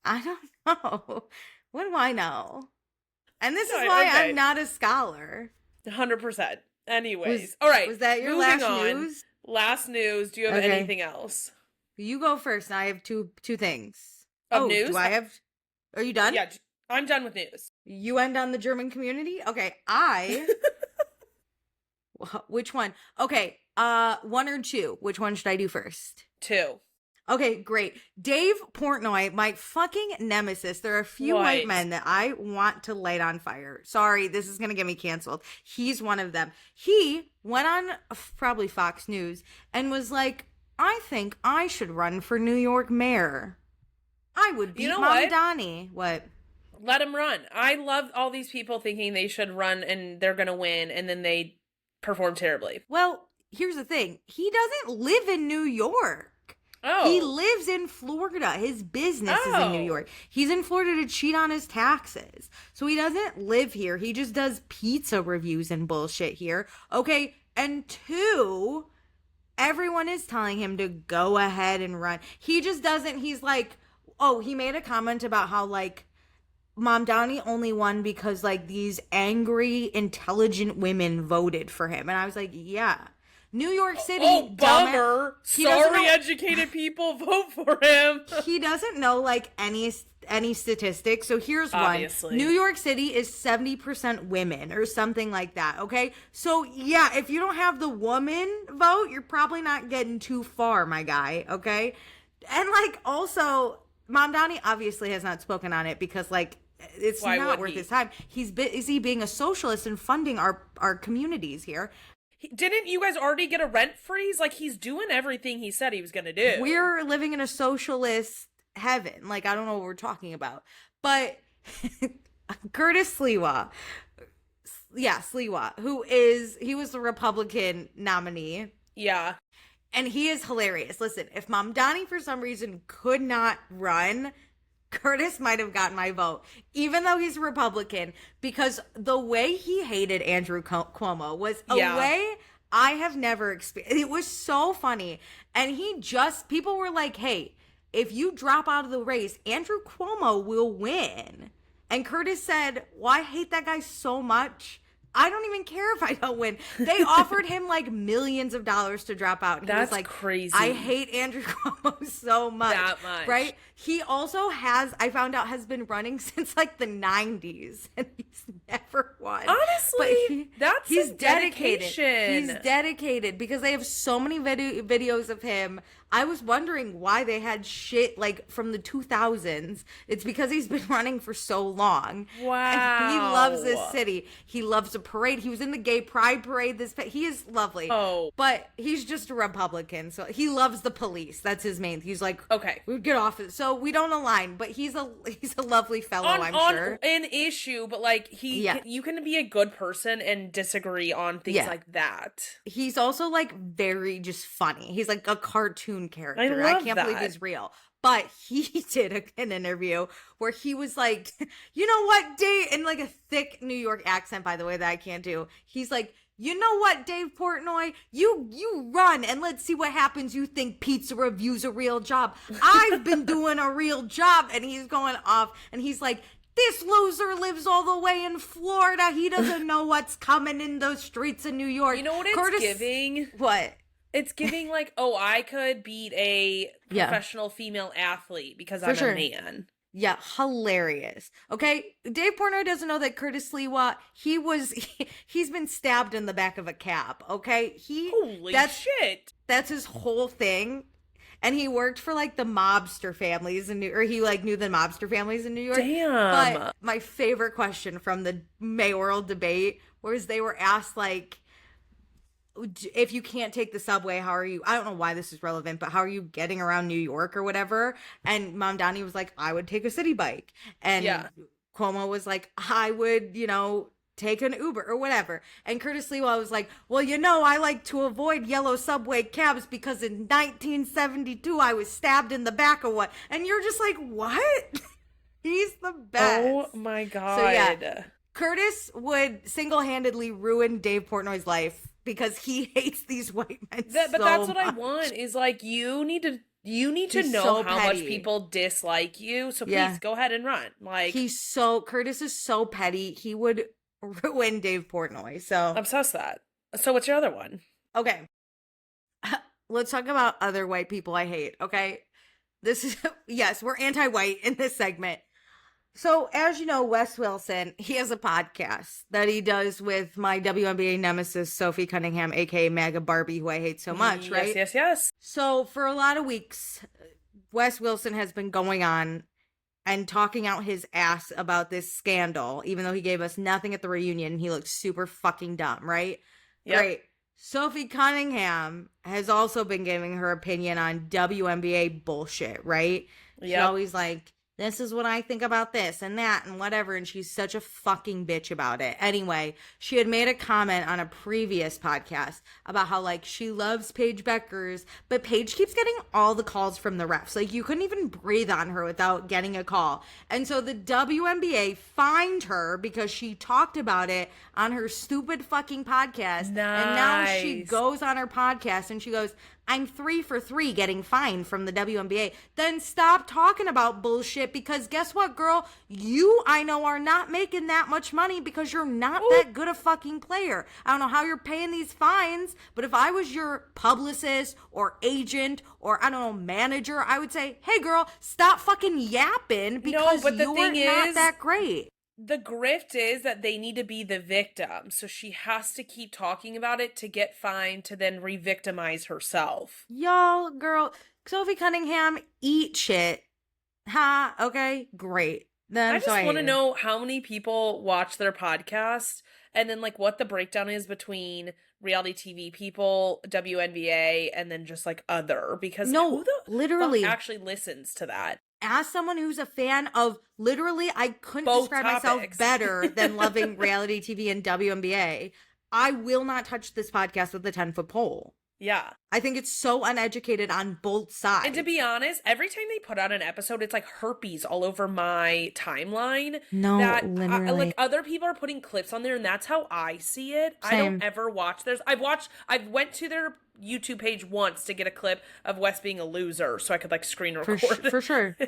I don't know. What do I know? And this is why I'm not a scholar. 100%. Anyways. All right. Was that your last news? Last news. Do you have anything else? You go first. I have two things. News? Do I have... Are you done? Yeah, I'm done with news. You end on the German community? Okay, Which one? Okay, one or two? Which one should I do first? Two. Okay, great. Dave Portnoy, my fucking nemesis. There are a few white men that I want to light on fire. Sorry, this is going to get me canceled. He's one of them. He went on probably Fox News and was like, I think I should run for New York mayor. I would beat Mamdani. What? Let him run. I love all these people thinking they should run and they're going to win, and then they perform terribly. Well, here's the thing. He doesn't live in New York. Oh. He lives in Florida. His business is in New York. He's in Florida to cheat on his taxes. So he doesn't live here. He just does pizza reviews and bullshit here. Okay, and two, everyone is telling him to go ahead and run. He just doesn't. He's like, he made a comment about how, like, Mamdani only won because, like, these angry, intelligent women voted for him. And I was like, yeah. New York City. Oh, bummer. Sorry, educated people, vote for him. He doesn't know, like, any statistics. So here's Obviously. one. New York City is 70% women or something like that, okay? So, yeah, if you don't have the woman vote, you're probably not getting too far, my guy, okay? And, like, also, Mamdani obviously has not spoken on it because, like, it's not worth his time. He's busy being a socialist and funding our communities here. Didn't you guys already get a rent freeze? Like, he's doing everything he said he was going to do. We're living in a socialist heaven. Like, I don't know what we're talking about. But Curtis Sliwa, he was the Republican nominee. Yeah. And he is hilarious. Listen, if Mamdani for some reason could not run, Curtis might have gotten my vote, even though he's a Republican, because the way he hated Andrew Cuomo was a way I have never experienced. It was so funny. And people were like, hey, if you drop out of the race, Andrew Cuomo will win. And Curtis said, well, I hate that guy so much. I don't even care if I don't win. They offered him like millions of dollars to drop out. And he was like, crazy. I hate Andrew Cuomo so much. That much. Right? He also I found out, has been running since like the 90s. And he's never won. Honestly, he's dedication. He's dedicated because they have so many videos of him. I was wondering why they had shit like from the 2000s. It's because he's been running for so long. Wow. And he loves this city. He loves a parade. He was in the gay pride parade. He is lovely. Oh. But he's just a Republican. So he loves the police. That's his main. He's like, okay, we get off it. So we don't align, but he's a lovely fellow, I'm sure. On an issue, but like you can be a good person and disagree on things like that. He's also like very just funny. He's like a cartoon character. I can't believe he's real. But he did an interview where he was like, you know what, Dave, in like a thick New York accent, by the way, that I can't do. He's like, you know what, Dave Portnoy, you run and let's see what happens. You think pizza review's a real job. I've been doing a real job. And he's going off and he's like, this loser lives all the way in Florida. He doesn't know what's coming in those streets of New York. You know what it's giving? What? It's giving like, oh, I could beat a professional female athlete because I'm a man. Yeah, hilarious. Okay, Dave Portnoy doesn't know that Curtis Lewa, he's been stabbed in the back of a cab, okay? Holy shit. That's his whole thing. And he worked for like the mobster families he knew the mobster families in New York. Damn. But my favorite question from the mayoral debate was they were asked like, if you can't take the subway, how are you? I don't know why this is relevant, but how are you getting around New York or whatever? And Mamdani was like, I would take a city bike. And Cuomo was like, I would, take an Uber or whatever. And Curtis Lewa was like, well, I like to avoid yellow subway cabs because in 1972 I was stabbed in the back of one. And you're just like, what? He's the best. Oh my God. So yeah, Curtis would single-handedly ruin Dave Portnoy's life because he hates these white men But that's what I want is like, you need to know how much people dislike you. So please go ahead and run. Like Curtis is so petty. He would ruin Dave Portnoy. So obsessed that. So what's your other one? Okay. Let's talk about other white people I hate. Okay. This is, yes, we're anti-white in this segment. So, as you know, Wes Wilson, he has a podcast that he does with my WNBA nemesis, Sophie Cunningham, aka MAGA Barbie, who I hate so much, right? Yes. So, for a lot of weeks, Wes Wilson has been going on and talking out his ass about this scandal, even though he gave us nothing at the reunion. He looked super fucking dumb, right? Yep. Great. Sophie Cunningham has also been giving her opinion on WNBA bullshit, right? She's always like, this is what I think about this and that and whatever. And she's such a fucking bitch about it. Anyway, she had made a comment on a previous podcast about how, like, she loves Paige Beckers, but Paige keeps getting all the calls from the refs. Like, you couldn't even breathe on her without getting a call. And so the WNBA fined her because she talked about it on her stupid fucking podcast. Nice. And now she goes on her podcast and she goes, I'm 3 for 3 getting fined from the WNBA. Then stop talking about bullshit because guess what, girl? You, I know, are not making that much money because you're not that good a fucking player. I don't know how you're paying these fines, but if I was your publicist or agent or, I don't know, manager, I would say, hey, girl, stop fucking yapping because you're not that great. The grift is that they need to be the victim. So she has to keep talking about it to get fined to then re-victimize herself. Y'all, girl, Sophie Cunningham, eat shit. Ha, okay, great. Then I just want to know how many people watch their podcast and then like what the breakdown is between reality TV people, WNBA, and then just like other. Because who the literally fuck actually listens to that? As someone who's a fan of literally, I couldn't describe myself better than loving reality TV and WNBA. I will not touch this podcast with a 10-foot pole. Yeah. I think it's so uneducated on both sides. And to be honest, every time they put out an episode, it's like herpes all over my timeline. No, literally. Like other people are putting clips on there and that's how I see it. Same. I don't ever watch theirs. I've went to their YouTube page once to get a clip of Wes being a loser so I could like screen record. For sure.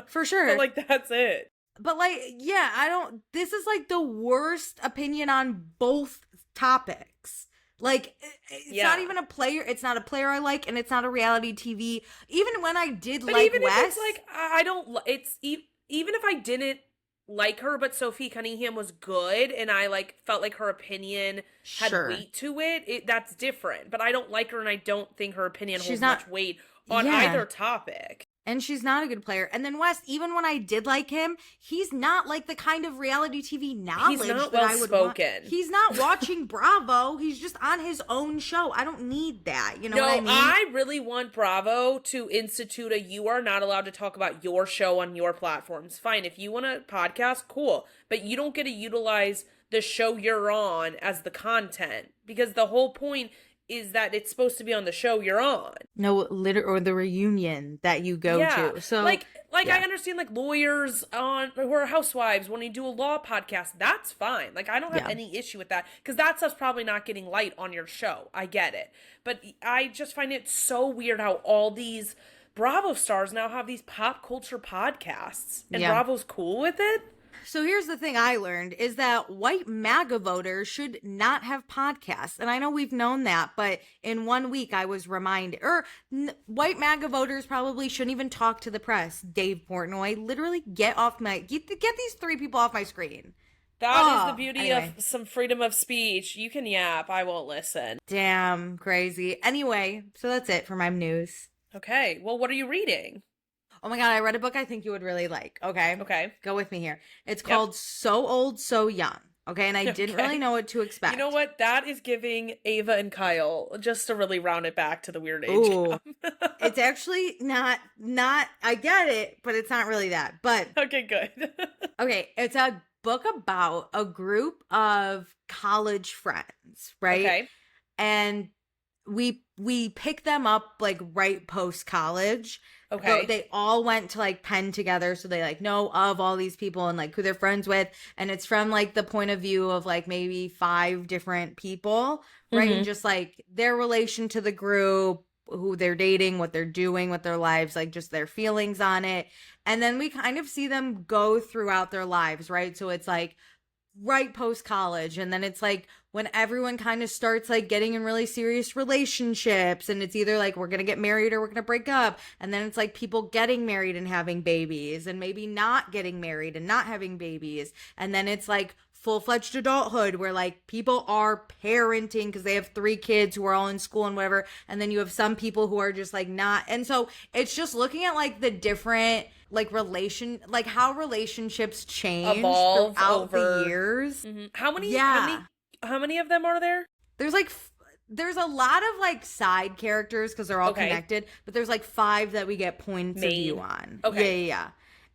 For sure. But like that's it. But like, yeah, this is like the worst opinion on both topics. Like, it's not even a player. It's not a player I like, and it's not a reality TV. Even when I did but like even Wes. If it's like, I don't, even if I didn't like her, but Sophie Cunningham was good, and I like felt like her opinion had weight to it, that's different. But I don't like her, and I don't think her opinion holds much weight on either topic. And she's not a good player. And then Wes, even when I did like him, he's not like the kind of reality TV knowledge he's not that I would want. spoken. He's not watching Bravo. He's just on his own show. I don't need that. You know what I mean? I really want Bravo to institute you are not allowed to talk about your show on your platforms. Fine. If you want a podcast, cool. But you don't get to utilize the show you're on as the content, because the whole point is that it's supposed to be on the show you're on. No, or the reunion that you go to. So I understand like lawyers who are housewives when you do a law podcast, that's fine. Like I don't have any issue with that, because that's us probably not getting light on your show. I get it. But I just find it so weird how all these Bravo stars now have these pop culture podcasts, and Bravo's cool with it. So here's the thing I learned is that white MAGA voters should not have podcasts. And I know we've known that, but in 1 week I was reminded, white MAGA voters probably shouldn't even talk to the press. Dave Portnoy, literally get these three people off my screen. That is the beauty of some freedom of speech. You can yap, I won't listen. Damn, crazy. Anyway, so that's it for my news. Okay, well, what are you reading? Oh my God, I read a book I think you would really like. Okay. Okay. Go with me here. It's called So Old, So Young. Okay. And I didn't really know what to expect. You know what? That is giving Ava and Kyle, just to really round it back to the weird age. Ooh. It's actually not, I get it, but it's not really that. But okay, good. Okay. It's a book about a group of college friends, right? Okay. And we pick them up like right post college. Okay. So they all went to like Penn together, so they like know of all these people and like who they're friends with, and it's from like the point of view of like maybe 5 different people, right? And just like their relation to the group, who they're dating, what they're doing with their lives, like just their feelings on it. And then we kind of see them go throughout their lives, right? So it's like right post college, and then it's like when everyone kind of starts like getting in really serious relationships, and it's either like we're gonna get married or we're gonna break up, and then it's like people getting married and having babies, and maybe not getting married and not having babies, and then it's like full-fledged adulthood where like people are parenting because they have 3 kids who are all in school and whatever, and then you have some people who are just like not. And so it's just looking at like the different like how relationships change evolve throughout over the years. How many of them are there? There's like there's a lot of like side characters because they're all connected, but there's like 5 that we get points of view on. Yeah.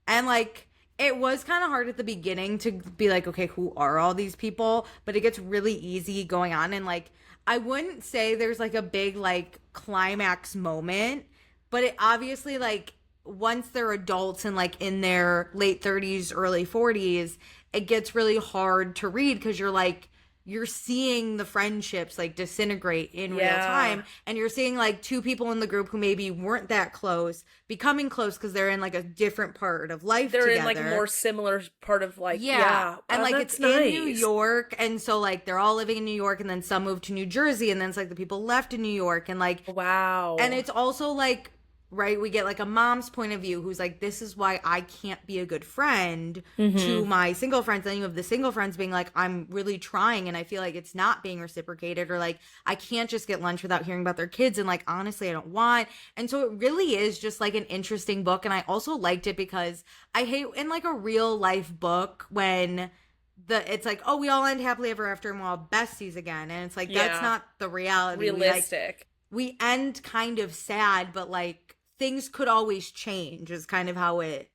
And like it was kind of hard at the beginning to be like, okay, who are all these people? But it gets really easy going on. And like, I wouldn't say there's like a big like climax moment, but it obviously like once they're adults and like in their late 30s, early 40s, it gets really hard to read because you're seeing the friendships like disintegrate in real time, and you're seeing like 2 people in the group who maybe weren't that close becoming close because they're in like a different part of life they're together. in like a more similar part of like and like it's in New York, and so like they're all living in New York, and then some moved to New Jersey, and then it's like the people left in New York, and like and it's also like right, we get like a mom's point of view who's like, this is why I can't be a good friend to my single friends. Then you have the single friends being like, I'm really trying and I feel like it's not being reciprocated, or like I can't just get lunch without hearing about their kids, and like honestly I don't want. And so it really is just like an interesting book. And I also liked it because I hate in like a real life book when it's like, oh, we all end happily ever after and we're all besties again, and it's like that's not the reality. Realistic. We end kind of sad, but like things could always change is kind of how it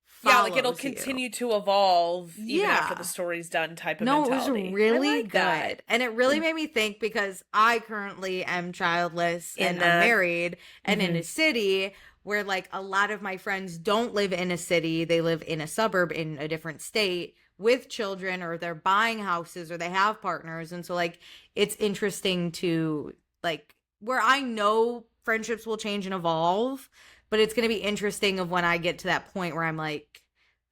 follows like it'll continue to evolve even after the story's done type of mentality. It was really good. That. And it really made me think, because I currently am childless and I'm married and in a city where like a lot of my friends don't live in a city. They live in a suburb in a different state with children, or they're buying houses, or they have partners. And so like it's interesting to like where I know friendships will change and evolve, but it's going to be interesting of when I get to that point where I'm like,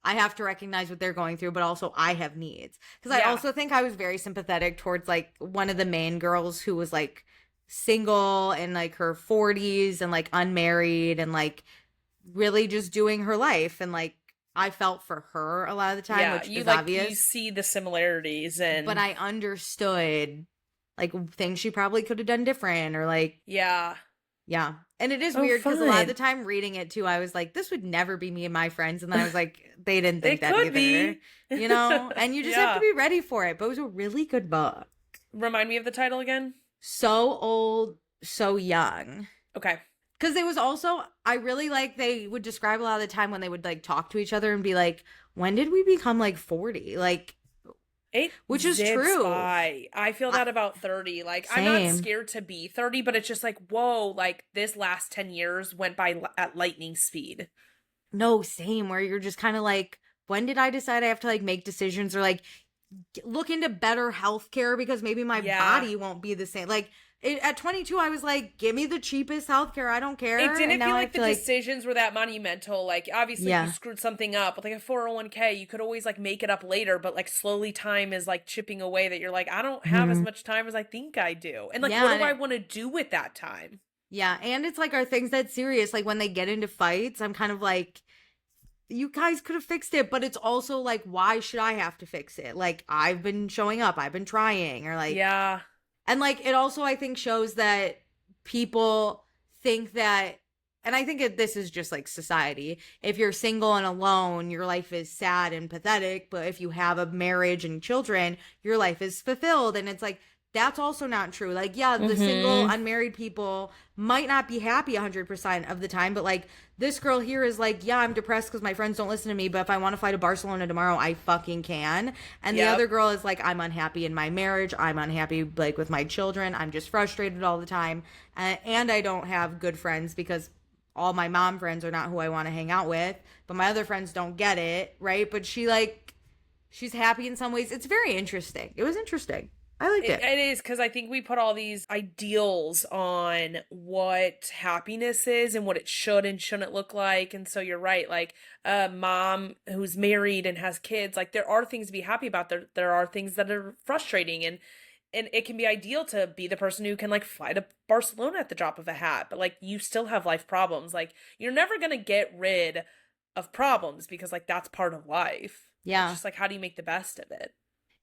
I have to recognize what they're going through, but also I have needs. Because I Yeah. also think I was very sympathetic towards like one of the main girls who was like single in like her 40s and like unmarried and like really just doing her life. And like I felt for her a lot of the time, which you is like obvious. you see the similarities, and But I understood like things she probably could have done different or like yeah. And it is Oh, weird because a lot of fun. the time reading it too, I was like, this would never be me and my friends. And then I was like, they didn't They think that could either. be. You know? And you just have to be ready for it. But it was a really good book. Remind me of the title again. So Old, So Young. Okay. Because it was also, I really like, they would describe a lot of the time when they would like talk to each other and be like, when did we become like 40? Like, which is zips true. by. I feel that about 30. Like, I'm Same. not scared to be 30, but it's just like, whoa, like this last 10 years went by at lightning speed. No, same. Where you're just kind of like, when did I decide I have to like make decisions or like look into better healthcare because maybe my body won't be the same? Like at 22, I was like, give me the cheapest healthcare. I don't care. It didn't And now feel I like the decisions were that monumental. Like, obviously, you screwed something up with like a 401k. You could always like make it up later, but like slowly time is like chipping away that you're like, I don't have as much time as I think I do. And like, what do I want to do with that time? Yeah. And it's like, are things that serious? Like when they get into fights, I'm kind of like, you guys could have fixed it, but it's also like, why should I have to fix it? Like, I've been showing up, I've been trying, or like, and like, it also, I think, shows that people think that, and I think this is just like society. If you're single and alone, your life is sad and pathetic. But if you have a marriage and children, your life is fulfilled. And it's like, that's also not true. Like, yeah, the single, unmarried people might not be happy 100% of the time. But like, this girl here is like, yeah, I'm depressed because my friends don't listen to me. But if I want to fly to Barcelona tomorrow, I fucking can. And the other girl is like, I'm unhappy in my marriage. I'm unhappy like with my children. I'm just frustrated all the time. And I don't have good friends because all my mom friends are not who I want to hang out with. But my other friends don't get it, right? But she's happy in some ways. It's very interesting. It was interesting. I liked it. It is, because I think we put all these ideals on what happiness is and what it should and shouldn't look like. And so you're right, like a mom who's married and has kids, like there are things to be happy about. There are things that are frustrating, and it can be ideal to be the person who can like fly to Barcelona at the drop of a hat, but like you still have life problems. Like you're never going to get rid of problems because like that's part of life. Yeah. It's just like, how do you make the best of it?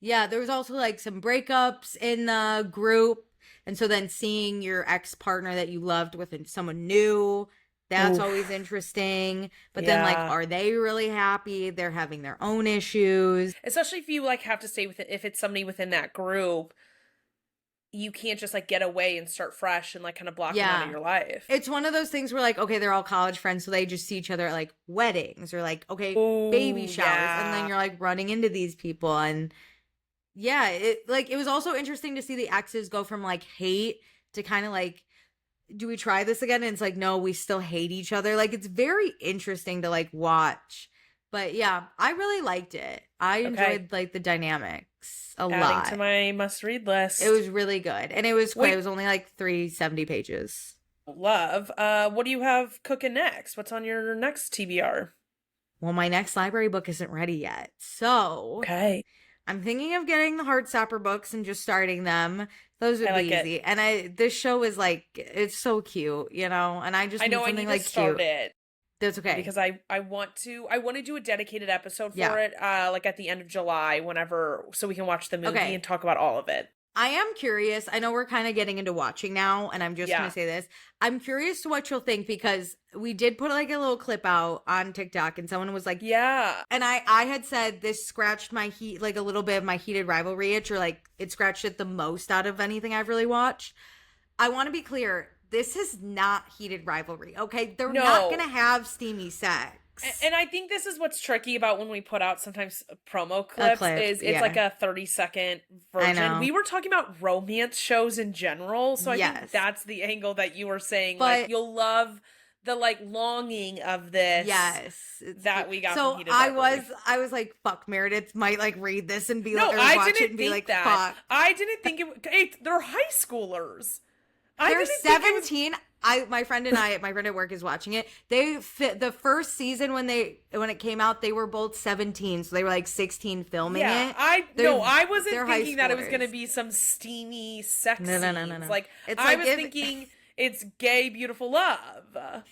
Yeah, there was also like some breakups in the group. And so then seeing your ex-partner that you loved with someone new, that's always interesting. But then like, are they really happy? They're having their own issues. Especially if you like have to stay with it, if it's somebody within that group, you can't just like get away and start fresh and like kind of block them out of your life. It's one of those things where like, okay, they're all college friends, so they just see each other at like weddings or like, okay, baby showers. And then you're like running into these people. And yeah, it was also interesting to see the exes go from like hate to kind of like, do we try this again? And it's like, no, we still hate each other. Like, it's very interesting to like watch. But yeah, I really liked it. I enjoyed like the dynamics a lot. Adding to my must read list. It was really good. And it was quick. It was only like 370 pages. Love. What do you have cooking next? What's on your next TBR? Well, my next library book isn't ready yet. So I'm thinking of getting the Heartstopper books and just starting them. Those would be easy. And this show is like, it's so cute, you know? And I just need something like cute. It. That's okay. Because I want to do a dedicated episode for it, like at the end of July, whenever, so we can watch the movie and talk about all of it. I am curious. I know we're kind of getting into watching now, and I'm just going to say this. I'm curious to what you'll think, because we did put like a little clip out on TikTok, and someone was like, and I had said this scratched my like a little bit of my heated rivalry itch, or like it scratched it the most out of anything I've really watched. I want to be clear. This is not heated rivalry, okay? They're not going to have steamy sex. And I think this is what's tricky about when we put out sometimes promo clips is it's like a 30-second version. We were talking about romance shows in general, so I think that's the angle that you were saying. But like, you'll love the like longing of this. That we got. So from heated rivalry. I was like, fuck, Meredith might like read this and be like, or I watch didn't it and be think like, that. fuck. I didn't think it. They're high schoolers. They're 17. my friend at work is watching it. The first season when it came out, they were both 17, so they were like 16 filming it. I wasn't thinking that it was going to be some steamy sex scenes. No. Like, I was thinking it's gay, beautiful love.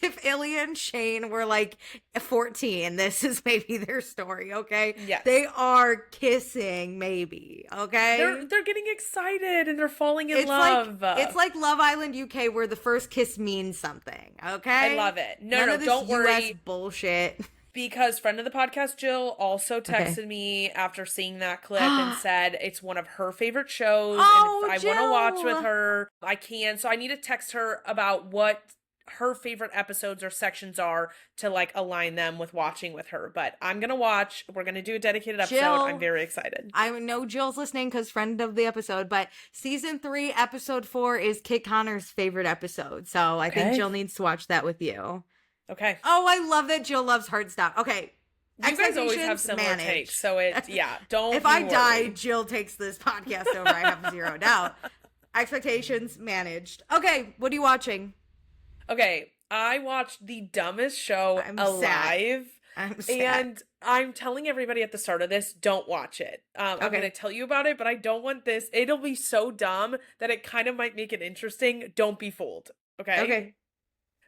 If Ilya and Shane were like 14, this is maybe their story, okay? Yes. They are kissing, maybe, okay? They're getting excited and they're falling in love. It's like Love Island UK where the first kiss means something, okay? I love it. None of this don't worry. US bullshit. Because friend of the podcast, Jill, also texted me after seeing that clip and said it's one of her favorite shows. Oh, and if I want to watch with her, I can. So I need to text her about what her favorite episodes or sections are to like align them with watching with her. But I'm going to watch. We're going to do a dedicated episode. Jill, I'm very excited. I know Jill's listening because friend of the episode, but season 3, episode 4 is Kit Connor's favorite episode. So I think Jill needs to watch that with you. Okay. Oh, I love that Jill loves Heartstop. Okay. You guys always have similar takes, so don't. If I die, Jill takes this podcast over. I have 0 doubt. Expectations managed. Okay, what are you watching? Okay, I watched the dumbest show alive. I'm sad. And I'm telling everybody at the start of this, don't watch it. I'm going to tell you about it, but I don't want this. It'll be so dumb that it kind of might make it interesting. Don't be fooled. Okay? Okay.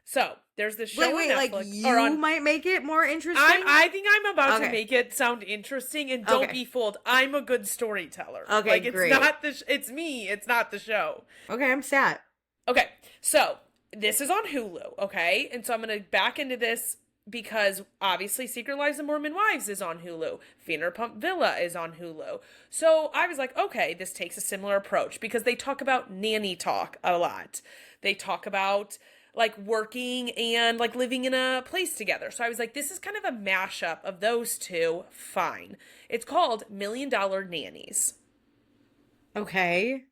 So, there's this show on Netflix. Like you might make it more interesting? I think I'm about to make it sound interesting, and don't be fooled. I'm a good storyteller. Okay, like, it's great. not it's me. It's not the show. Okay, I'm sad. Okay, so this is on Hulu, okay? And so I'm going to back into this because obviously Secret Lives of Mormon Wives is on Hulu. Vanderpump Villa is on Hulu. So I was like, okay, this takes a similar approach because they talk about nanny talk a lot. They talk about like working and like living in a place together. So I was like, this is kind of a mashup of those two. Fine. It's called $1 Million Nannies. Okay.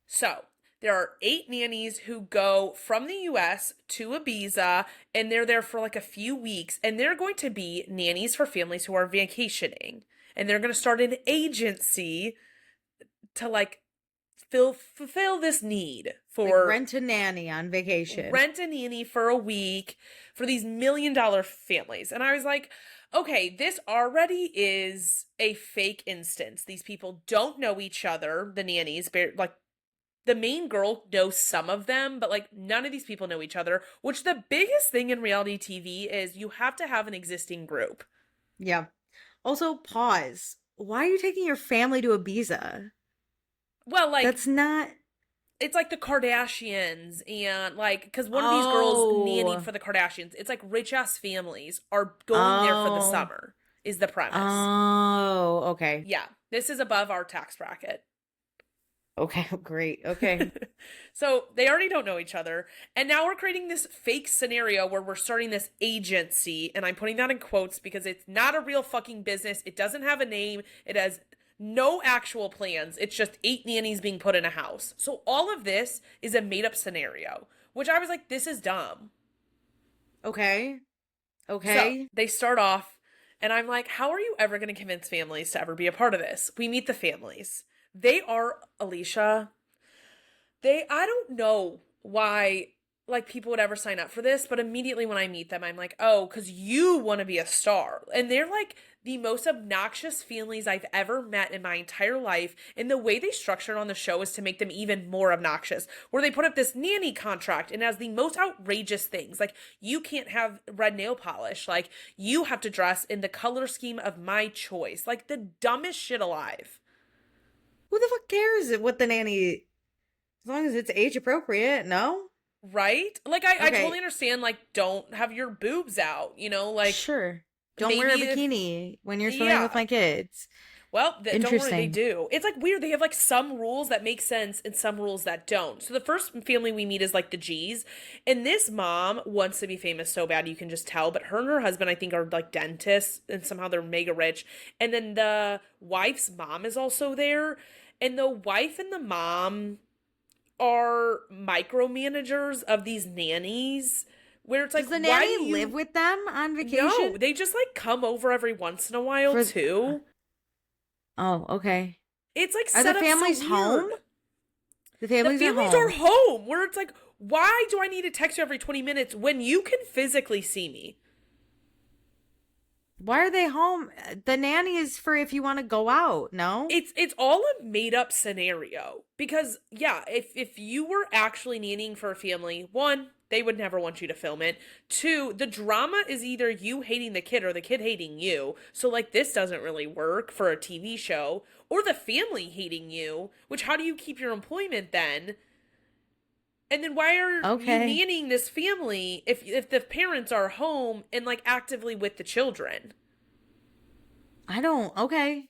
So there are 8 nannies who go from the US to Ibiza, and they're there for like a few weeks, and they're going to be nannies for families who are vacationing. And they're going to start an agency to like fulfill this need for like rent a nanny on vacation. Rent a nanny for a week for these $1 million families. And I was like, okay, this already is a fake instance. These people don't know each other, the nannies, like the main girl knows some of them, but like none of these people know each other, which the biggest thing in reality TV is you have to have an existing group. Yeah. Also, pause. Why are you taking your family to Ibiza? Well, like that's not. It's like the Kardashians and like because one of these girls nannied for the Kardashians. It's like rich ass families are going there for the summer. Is the premise? Oh, okay. Yeah, this is above our tax bracket. Okay, great. Okay. So they already don't know each other. And now we're creating this fake scenario where we're starting this agency. And I'm putting that in quotes because it's not a real fucking business. It doesn't have a name. It has no actual plans. It's just 8 nannies being put in a house. So all of this is a made up scenario, which I was like, this is dumb. Okay. So they start off and I'm like, how are you ever going to convince families to ever be a part of this? We meet the families. They are, Alicia, I don't know why, like, people would ever sign up for this, but immediately when I meet them, I'm like, oh, because you want to be a star. And they're, like, the most obnoxious families I've ever met in my entire life, and the way they structure it on the show is to make them even more obnoxious, where they put up this nanny contract and has the most outrageous things, like, you can't have red nail polish, like, you have to dress in the color scheme of my choice, like, the dumbest shit alive. Who the fuck cares what the nanny, as long as it's age appropriate, no? Right? Like, I totally understand, like, don't have your boobs out, you know, like. Sure. Don't wear a bikini when you're swimming with my kids. Well, don't worry, they do. It's, like, weird. They have, like, some rules that make sense and some rules that don't. So the first family we meet is, like, the G's. And this mom wants to be famous so bad, you can just tell. But her and her husband, I think, are, like, dentists. And somehow they're mega rich. And then the wife's mom is also there. And the wife and the mom are micromanagers of these nannies. Where it's like, does the nanny live with them on vacation? No, they just, like, come over every once in a while, too. Oh, okay. It's like are the families home? The families are home. Where it's like, Why do I need to text you every 20 minutes when you can physically see me? Why are they home? The nanny is for if you want to go out, no? It's all a made up scenario. Because yeah, if you were actually nannying for a family, one, they would never want you to film it. Two, the drama is either you hating the kid or the kid hating you. So like this doesn't really work for a TV show. Or the family hating you, which how do you keep your employment then? And then why are you nannying this family if the parents are home and like actively with the children? Okay.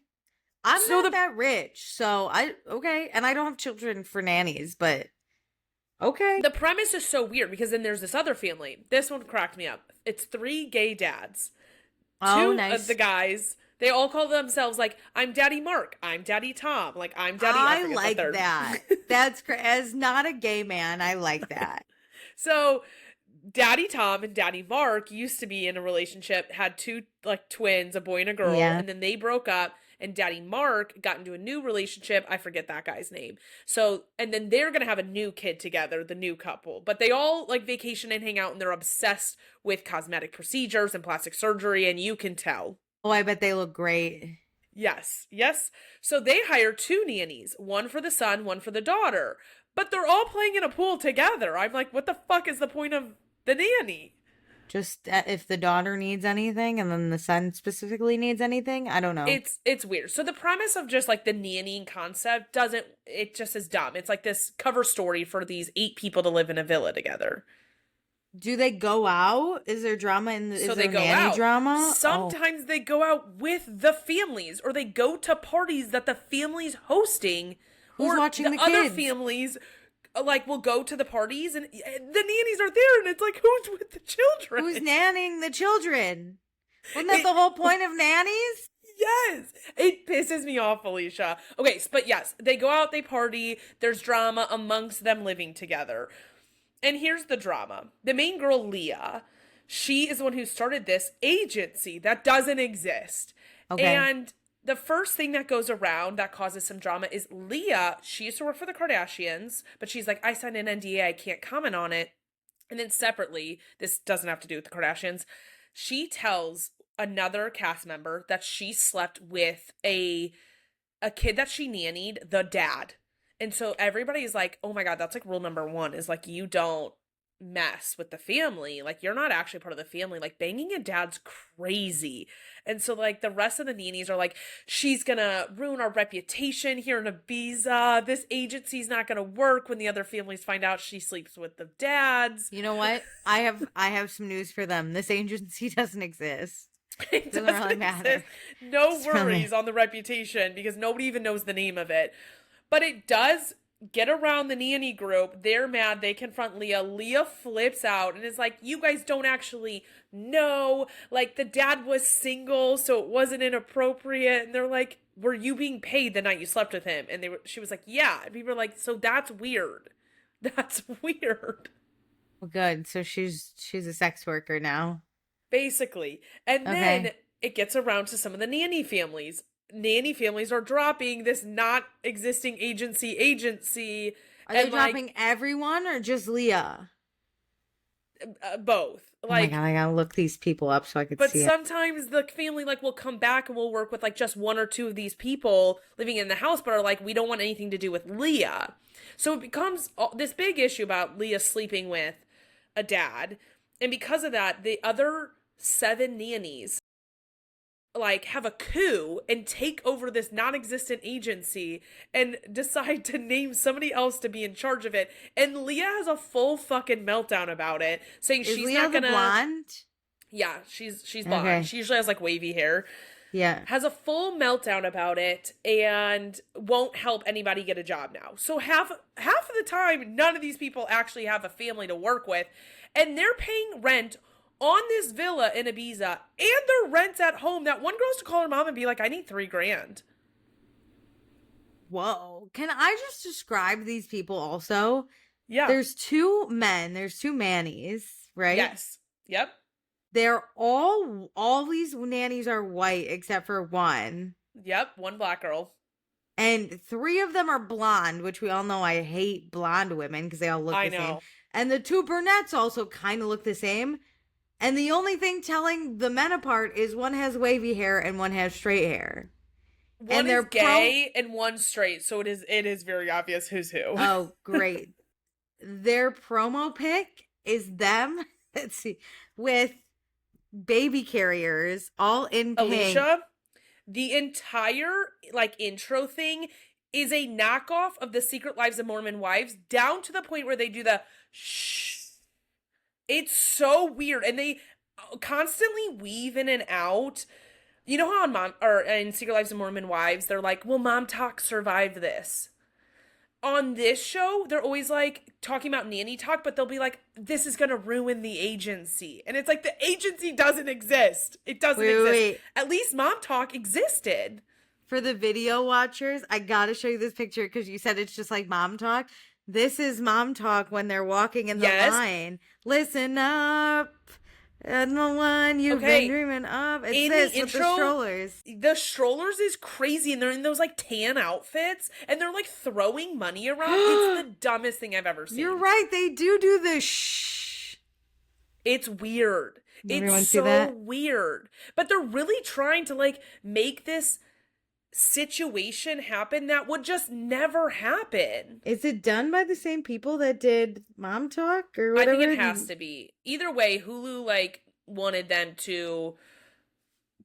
I'm not that rich, so and I don't have children for nannies, but okay. The premise is so weird because then there's this other family. This one cracked me up. It's 3 gay dads. Oh, 2 nice. of the guys, they all call themselves like, I'm Daddy Mark, I'm Daddy Tom, like I'm Daddy. I like that. That's as not a gay man, I like that. So Daddy Tom and Daddy Mark used to be in a relationship, had 2 like twins, a boy and a girl, and then they broke up. And Daddy Mark got into a new relationship. I forget that guy's name. So, and then they're going to have a new kid together, the new couple. But they all like vacation and hang out, and they're obsessed with cosmetic procedures and plastic surgery, and you can tell. Oh, I bet they look great. Yes. So they hire 2 nannies, one for the son, one for the daughter. But they're all playing in a pool together. I'm like, what the fuck is the point of the nanny? Just if the daughter needs anything and then the son specifically needs anything, I don't know. It's weird. So the premise of just like the nannying concept it just is dumb. It's like this cover story for these 8 people to live in a villa together. Do they go out? Is there drama in the so they go nanny out. drama? Sometimes they go out with the families, or they go to parties that the family's hosting. Who's watching the other kids? Families like will go to the parties and the nannies are there, and it's like, who's with the children? Who's nannying the children? Wasn't that the whole point of nannies? Yes. It pisses me off, Alicia. Okay, but yes, they go out, they party, there's drama amongst them living together. And here's the drama. The main girl, Leah, she is the one who started this agency that doesn't exist. Okay. And the first thing that goes around that causes some drama is Leah. She used to work for the Kardashians, but she's like, I signed an NDA, I can't comment on it. And then separately, this doesn't have to do with the Kardashians, she tells another cast member that she slept with a kid that she nannied, the dad. And so everybody is like, oh my God, that's like rule number 1 is like, you don't mess with the family. Like, you're not actually part of the family. Like, banging a dad's crazy. And so like the rest of the nannies are like, she's gonna ruin our reputation here in Ibiza. This agency's not gonna work when the other families find out she sleeps with the dads. You know what? I have some news for them. This agency doesn't exist. It doesn't really matter. No worries on the reputation because nobody even knows the name of it. But it does get around the nanny group. They're mad. They confront Leah. Leah flips out and is like, you guys don't actually know. Like, the dad was single, so it wasn't inappropriate. And they're like, were you being paid the night you slept with him? And she was like, yeah. And people were like, so that's weird. That's weird. Well, good. So she's a sex worker now. Basically. And then it gets around to some of the nanny families. Nanny families are dropping this not existing agency. Are they dropping everyone or just Leah? Both. Like, oh my God, I gotta look these people up so I could see it. But sometimes the family like will come back and we'll work with like just 1 or 2 of these people living in the house, but are like, we don't want anything to do with Leah. So it becomes this big issue about Leah sleeping with a dad. And because of that, the other 7 nannies like have a coup and take over this non-existent agency and decide to name somebody else to be in charge of it. And Leah has a full fucking meltdown about it, saying she's Leah not gonna. The blonde? Yeah, she's blonde. Okay. She usually has like wavy hair. Yeah. Has a full meltdown about it and won't help anybody get a job now. So half of the time, none of these people actually have a family to work with, and they're paying rent on this villa in Ibiza, and their rent's at home. That one girl's to call her mom and be like, I need $3,000. Whoa. Can I just describe these people also? Yeah. There's 2 men. There's 2 mannies, right? Yes. Yep. They're all these nannies are white except for 1. Yep. 1 black girl. And 3 of them are blonde, which we all know I hate blonde women because they all look the same. And the two brunettes also kind of look the same. And the only thing telling the men apart is one has wavy hair and one has straight hair. One and is they're gay and one's straight, so it is very obvious who's who. Oh, great. Their promo pic is them, let's see, with baby carriers all in pink. Alicia, the entire like intro thing is a knockoff of the Secret Lives of Mormon Wives, down to the point where they do the shh. It's so weird, and they constantly weave in and out. You know how in Secret Lives of Mormon Wives, they're like, "Well, Mom Talk survived this." On this show, they're always like talking about nanny talk, but they'll be like, "This is gonna ruin the agency," and it's like the agency doesn't exist. It doesn't exist. Wait. At least Mom Talk existed. For the video watchers, I gotta show you this picture because you said it's just like Mom Talk. This is Mom Talk when they're walking in the line. Listen up. And the one you've been dreaming of. It's in this the with intro, the strollers. The strollers is crazy, and they're in those like tan outfits, and they're like throwing money around. It's the dumbest thing I've ever seen. You're right. They do the shh. It's weird. Everyone it's see so that? weird. But they're really trying to like make this situation happen that would just never happen. Is it done by the same people that did Mom Talk or whatever? I think it has to be. Either way, Hulu like wanted them to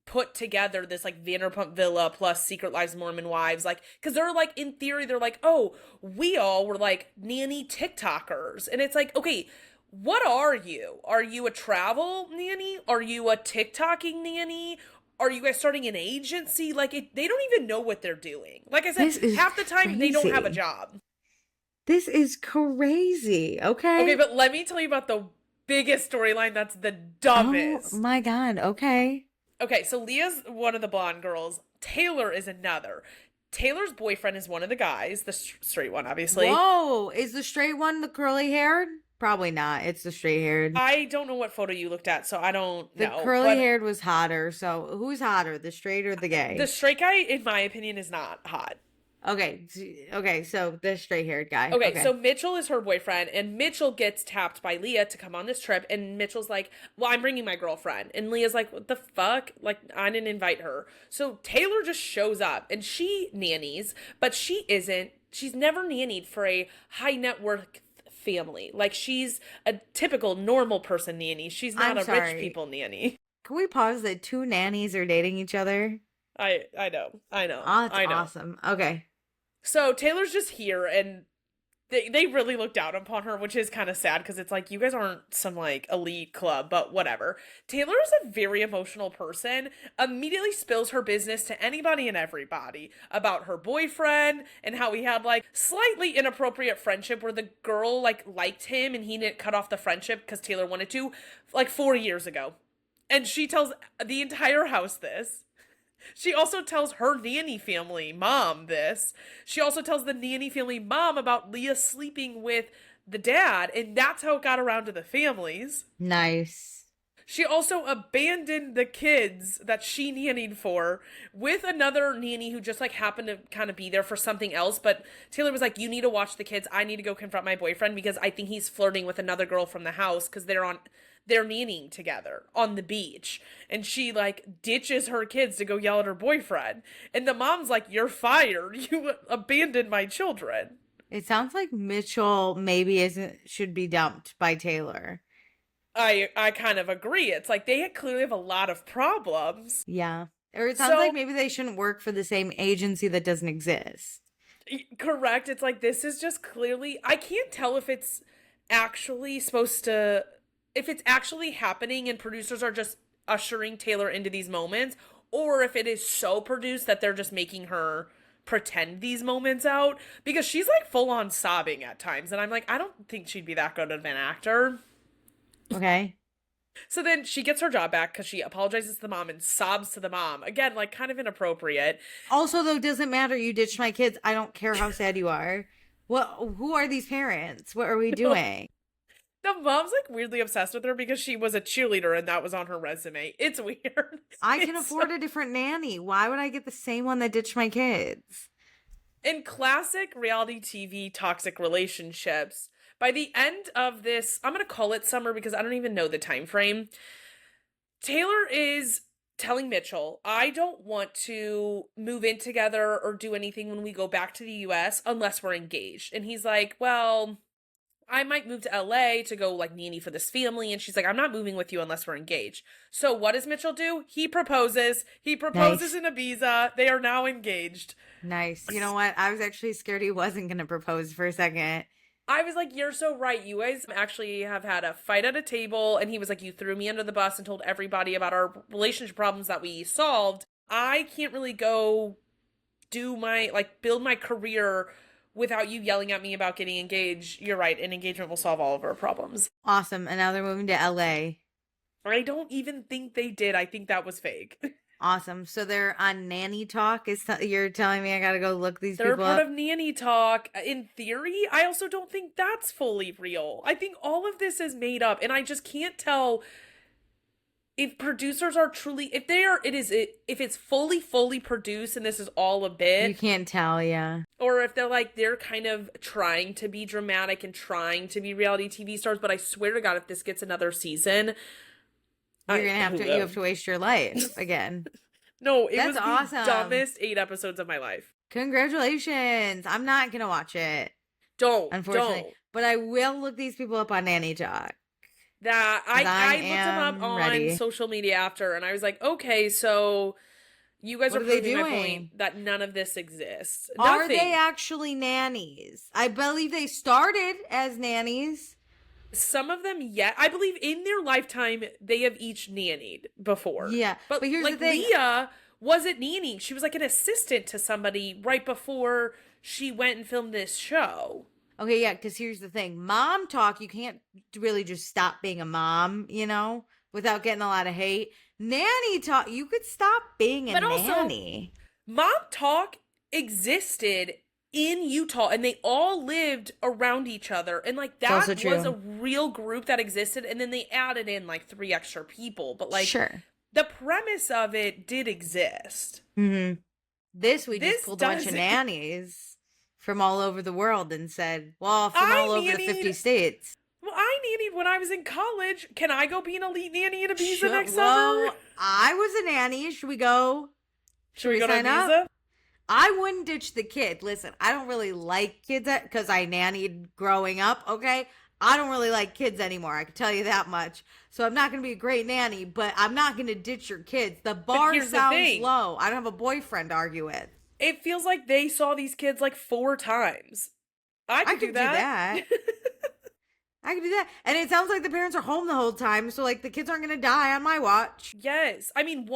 put together this like Vanderpump Villa plus Secret Lives of Mormon Wives, like, because they're like, in theory, they're like, oh, we all were like nanny TikTokers, and it's like, okay, what are you? Are you a travel nanny? Are you a TikToking nanny? Are you guys starting an agency? Like, they don't even know what they're doing. Like I said, half the time they don't have a job. This is crazy. Okay. Okay, but let me tell you about the biggest storyline that's the dumbest. Oh my God. Okay. Okay, so Leah's one of the blonde girls. Taylor is another. Taylor's boyfriend is one of the guys, the straight one, obviously. Whoa, is the straight one the curly haired? Probably not. It's the straight haired. I don't know what photo you looked at, so I don't know. The curly haired was hotter. So who's hotter, the straight or the gay? The straight guy, in my opinion, is not hot. Okay. So the straight haired guy. Okay, so Mitchell is her boyfriend, and Mitchell gets tapped by Leah to come on this trip, and Mitchell's like, well, I'm bringing my girlfriend. And Leah's like, what the fuck? Like, I didn't invite her. So Taylor just shows up, and she nannies, but she's never nannied for a high net worth family. Like, she's a typical normal person nanny. She's not rich people nanny. Can we pause that two nannies are dating each other? I know. Oh, that's awesome. Okay. So Taylor's just here, and they really look down upon her, which is kind of sad because it's like, you guys aren't some like elite club, but whatever. Taylor is a very emotional person, immediately spills her business to anybody and everybody about her boyfriend and how he had like slightly inappropriate friendship where the girl like liked him and he didn't cut off the friendship because Taylor wanted to, like 4 years ago. And she tells the entire house this. She also tells her nanny family mom this. She also tells the nanny family mom about Leah sleeping with the dad, and that's how it got around to the families. Nice. She also abandoned the kids that she nannied for with another nanny who just like happened to kind of be there for something else. But Taylor was like, you need to watch the kids. I need to go confront my boyfriend because I think he's flirting with another girl from the house because they're nannying together on the beach. And she like ditches her kids to go yell at her boyfriend. And the mom's like, you're fired. You abandoned my children. It sounds like Mitchell maybe should be dumped by Taylor. I kind of agree. It's like they clearly have a lot of problems. Yeah. Or it sounds like maybe they shouldn't work for the same agency that doesn't exist. Correct. It's like, this is just clearly, I can't tell if it's actually if it's actually happening and producers are just ushering Taylor into these moments, or if it is so produced that they're just making her pretend these moments out, because she's like full on sobbing at times. And I'm like, I don't think she'd be that good of an actor. Okay. So then she gets her job back because she apologizes to the mom and sobs to the mom. Again, like kind of inappropriate. Also, though, doesn't matter. You ditched my kids. I don't care how sad you are. Who are these parents? What are we doing? The mom's like weirdly obsessed with her because she was a cheerleader and that was on her resume. It's weird. I can afford a different nanny. Why would I get the same one that ditched my kids? In classic reality TV toxic relationships, By the end of this, I'm going to call it summer because I don't even know the time frame. Taylor is telling Mitchell, I don't want to move in together or do anything when we go back to the US unless we're engaged. And he's like, well, I might move to LA to go like nanny for this family. And she's like, I'm not moving with you unless we're engaged. So what does Mitchell do? He proposes. He proposes Nice. in Ibiza. They are now engaged. Nice. You know what? I was actually scared he wasn't going to propose for a second. I was like, you're so right. You guys actually have had a fight at a table. And he was like, you threw me under the bus and told everybody about our relationship problems that we solved. I can't really go do my, like, build my career without you yelling at me about getting engaged. You're right. An engagement will solve all of our problems. Awesome. And now they're moving to LA. I don't even think they did. I think that was fake. Awesome. So they're on Nanny Talk. You're telling me I got to go look these They're people part up? of Nanny Talk. In theory, I also don't think that's fully real. I think all of this is made up, and I just can't tell if producers are truly, if it's fully produced and this is all a bit. You can't tell, yeah. Or if they're kind of trying to be dramatic and trying to be reality TV stars, but I swear to God, if this gets another season, You have to waste your life again. No, it That's was the awesome. dumbest 8 episodes of my life. Congratulations. I'm not going to watch it, Don't. unfortunately. But I will look these people up on Nanny Talk. That I looked them up am on ready. social media after, and I was like, okay, so you guys What are are they proving my doing? point that none of this exists. Are Nothing. they actually nannies? I believe they started as nannies. Some of them, yeah. I believe in their lifetime, they have each nannied before. Yeah, But here's like the thing. Leah wasn't nannying. She was like an assistant to somebody right before she went and filmed this show. Okay, yeah, because here's the thing. Mom talk, you can't really just stop being a mom, without getting a lot of hate. Nanny talk, you could stop being a But also, nanny. Mom Talk existed in Utah and they all lived around each other. And like that was a real group that existed. And then they added in like 3 extra people. But like Sure. the premise of it did exist. Mm-hmm. This This just pulled a bunch of doesn't- nannies from all over the world and said, well, from all over the 50 states. Well, I nannied when I was in college. Can I go be an elite nanny in Ibiza Sure. next Well, summer? I was a nanny. Should we go? Should we go to sign up? Ibiza? I wouldn't ditch the kid. Listen, I don't really like kids because I nannied growing up, okay? I don't really like kids anymore. I can tell you that much. So I'm not going to be a great nanny, but I'm not going to ditch your kids. The bar here's the sounds thing. low. I don't have a boyfriend to argue with. It feels like they saw these kids like 4 times. I could do that. I could do that. And it sounds like the parents are home the whole time, so like the kids aren't going to die on my watch. Yes. I mean,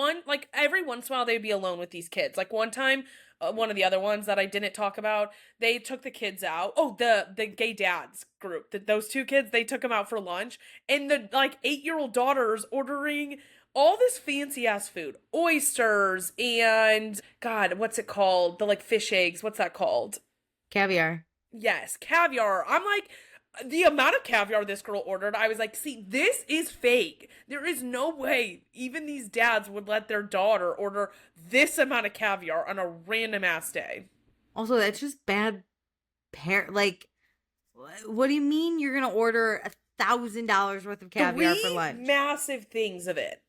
every once in a while they'd be alone with these kids. Like one time, one of the other ones that I didn't talk about, they took the kids out. Oh, the gay dads group. Those 2 kids, they took them out for lunch. And the 8-year-old daughter's ordering all this fancy ass food. Oysters and, God, what's it called? The fish eggs. What's that called? Caviar. Yes, caviar. I'm like, the amount of caviar this girl ordered, I was like, see, this is fake. There is no way even these dads would let their daughter order this amount of caviar on a random ass day. Also, that's just bad what do you mean you're going to order $1,000 worth of caviar for lunch? Massive things of it.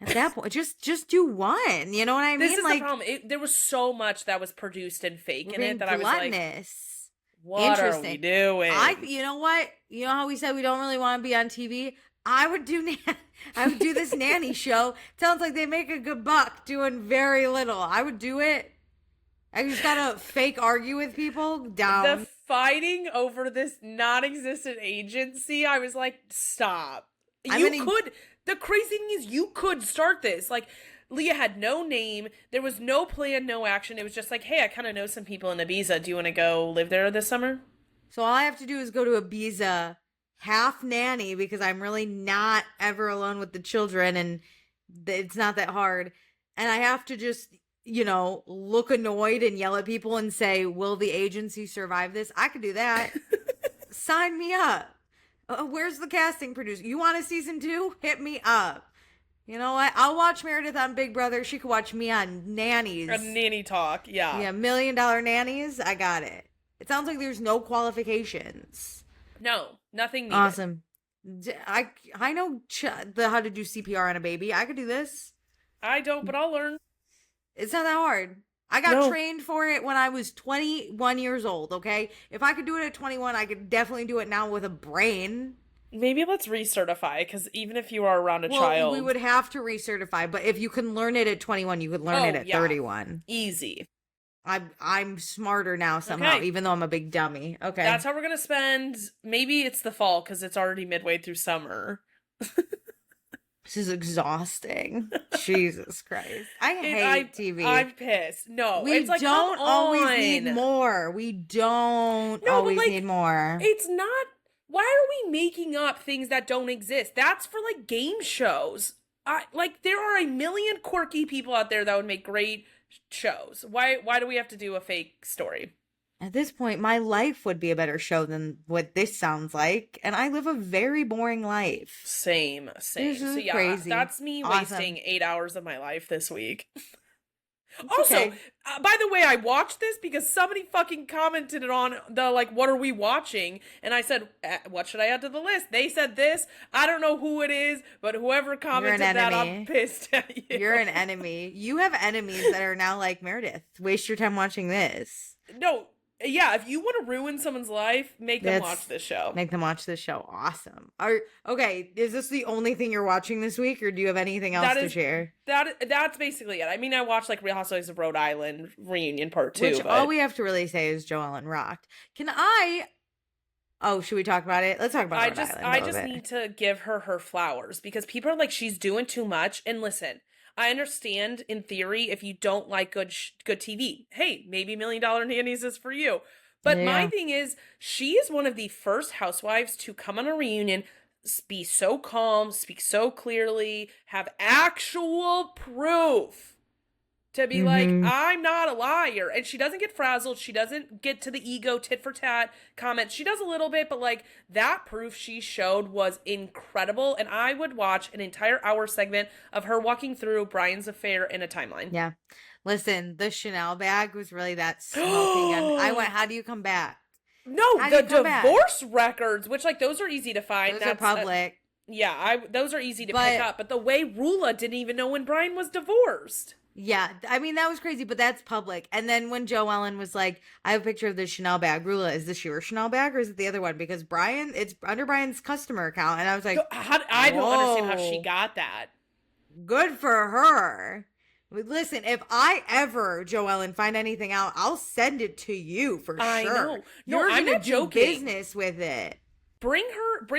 At that point, just do one. You know what I mean? This is the problem. There was so much that was produced and fake in it that I was like, what are we doing? You know what? You know how we said we don't really want to be on TV? I would do this nanny show. Sounds like they make a good buck doing very little. I would do it. I just gotta fake argue with people down. The fighting over this non-existent agency, I was like, stop. The crazy thing is you could start this. Like, Leah had no name. There was no plan, no action. It was just like, hey, I kind of know some people in Ibiza. Do you want to go live there this summer? So all I have to do is go to Ibiza, half nanny, because I'm really not ever alone with the children, and it's not that hard. And I have to just, look annoyed and yell at people and say, will the agency survive this? I could do that. Sign me up. Where's the casting producer? You want a season 2? Hit me up. You know what? I'll watch Meredith on Big Brother. She could watch me on Nannies. A nanny talk, yeah. Yeah, $1 Million Nannies. I got it. It sounds like there's no qualifications. No, nothing needed. Awesome. I know how to do CPR on a baby. I could do this. I don't, but I'll learn. It's not that hard. I got trained for it when I was 21 years old, okay? If I could do it at 21, I could definitely do it now with a brain. Maybe let's recertify, because even if you are around a child... we would have to recertify, but if you can learn it at 21, you could learn it at 31. Easy. I'm smarter now somehow, even though I'm a big dummy. Okay. That's how we're going to spend... Maybe it's the fall, because it's already midway through summer. This is exhausting. Jesus Christ. I hate TV. I'm pissed. No, we it's like, don't always need more. We don't always need more. It's not... Why are we making up things that don't exist? That's for, like, game shows. There are a million quirky people out there that would make great shows. Why do we have to do a fake story? At this point, my life would be a better show than what this sounds like, and I live a very boring life. Same. This is So yeah, crazy. that's me Awesome. wasting 8 hours of my life this week. Also, by the way, I watched this because somebody fucking commented on the, like, what are we watching? And I said, what should I add to the list? They said this. I don't know who it is, but whoever commented that, I'm pissed at you. You're an enemy. You have enemies that are now like, Meredith, waste your time watching this. No. Yeah, if you want to ruin someone's life, make them watch this show. Make them watch this show. Awesome. Okay, is this the only thing you're watching this week, or do you have anything else to share? That's basically it. I mean, I watched, like, Real Housewives of Rhode Island Reunion Part 2. Which all we have to really say is Joellen rocked. Should we talk about it? Let's talk about Rhode Island I just need to give her flowers, because people are like, she's doing too much. And listen, I understand in theory if you don't like good TV. Hey, maybe $1 Million Nannies is for you. But my thing is, she is one of the first housewives to come on a reunion, be so calm, speak so clearly, have actual proof. To be like, I'm not a liar. And she doesn't get frazzled. She doesn't get to the ego tit for tat comments. She does a little bit, but, like, that proof she showed was incredible. And I would watch an entire hour segment of her walking through Brian's affair in a timeline. Yeah. Listen, the Chanel bag was really that smoking. I went, how do you come back? No, the divorce records, which, like, those are easy to find. Those are public. Those are easy to pick up. But the way Rula didn't even know when Brian was divorced. Yeah, I mean, that was crazy, but that's public. And then when Joellen was like, I have a picture of the Chanel bag. Rula, is this your Chanel bag or is it the other one? Because it's under Brian's customer account. And I was like, I don't understand how she got that. Good for her. Listen, if I ever, Joellen, find anything out, I'll send it to you for sure. I know. No, You're I'm gonna not do joking. business with it. Bring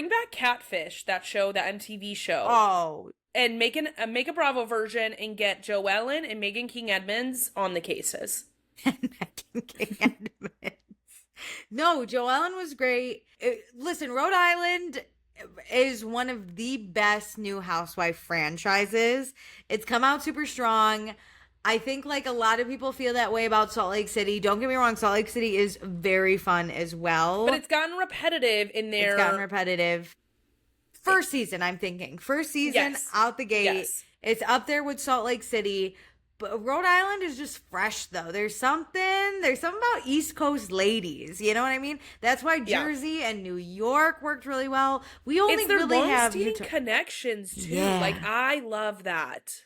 back Catfish, that show, that MTV show. Oh. And make a Bravo version and get Joellen and Megan King Edmonds on the cases. Megan King Edmonds. No, Joellen was great. Listen, Rhode Island is one of the best new housewife franchises. It's come out super strong. I think, like, a lot of people feel that way about Salt Lake City. Don't get me wrong, Salt Lake City is very fun as well. But it's gotten repetitive in there. It's gotten repetitive. First season, I'm thinking. First season, out the gate. Yes. It's up there with Salt Lake City. But Rhode Island is just fresh, though. There's something about East Coast ladies. You know what I mean? That's why Jersey and New York worked really well. We only really have Utah connections, too. Yeah. Like, I love that.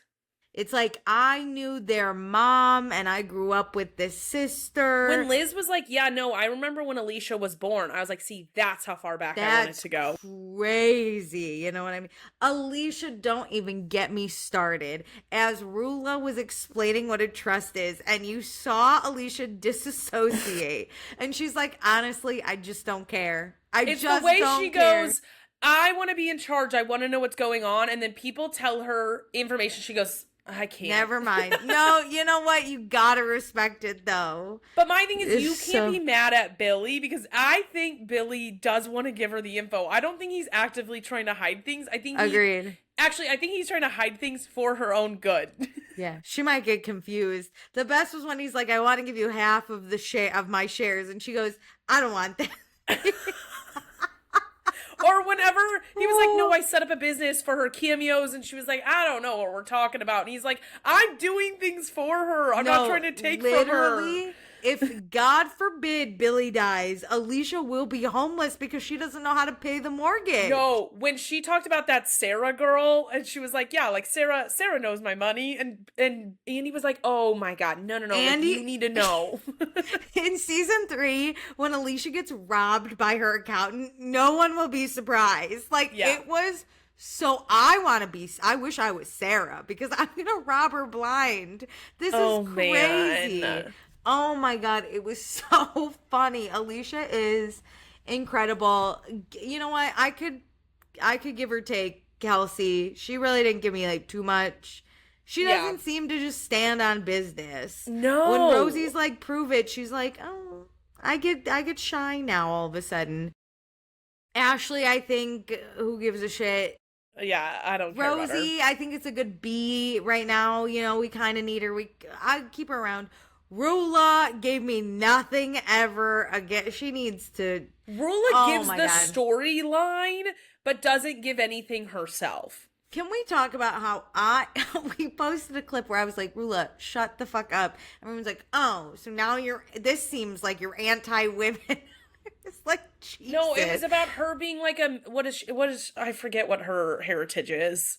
It's like, I knew their mom and I grew up with this sister. When Liz was like, yeah, no, I remember when Alicia was born. I was like, see, that's how far back I wanted to go. Crazy. You know what I mean? Alicia, don't even get me started. As Rula was explaining what a trust is, and you saw Alicia disassociate. And she's like, honestly, I just don't care. It's just the way she goes, I want to be in charge. I want to know what's going on. And then people tell her information. She goes, I can't. Never mind. No, you know what? You gotta respect it, though. But my thing is, you can't be mad at Billy, because I think Billy does want to give her the info. I don't think he's actively trying to hide things. Agreed. I think he's trying to hide things for her own good. Yeah, she might get confused. The best was when he's like, I want to give you half of of my shares. And she goes, I don't want that. Or whenever he was like, no, I set up a business for her cameos, and she was like, I don't know what we're talking about. And he's like, I'm doing things for her. I'm not trying to take from her. if God forbid Billy dies, Alicia will be homeless because she doesn't know how to pay the mortgage. No, when she talked about that Sarah girl, and she was like, yeah, like Sarah knows my money, and Andy was like, oh my God, no, Andy, like, you need to know. In season 3, when Alicia gets robbed by her accountant, no one will be surprised. Like, it was... So I wish I was Sarah because I'm going to rob her blind. This is crazy. Man. Oh my God. It was so funny. Alicia is incredible. You know what? I could give or take Kelsey. She really didn't give me like too much. She doesn't seem to just stand on business. No. When Rosie's like, prove it, she's like, oh, I get shy now all of a sudden. Ashley, I think, who gives a shit? Yeah, I don't care about her. Rosie, I think it's a good B right now. You know, we kind of need her. I keep her around. Rula gave me nothing ever again. She needs to. Rula gives the storyline, but doesn't give anything herself. Can we talk about how we posted a clip where I was like, Rula, shut the fuck up. Everyone's like, oh, so now this seems like you're anti-women. It's like, Jesus. No, it was about her being like what is I forget what her heritage is.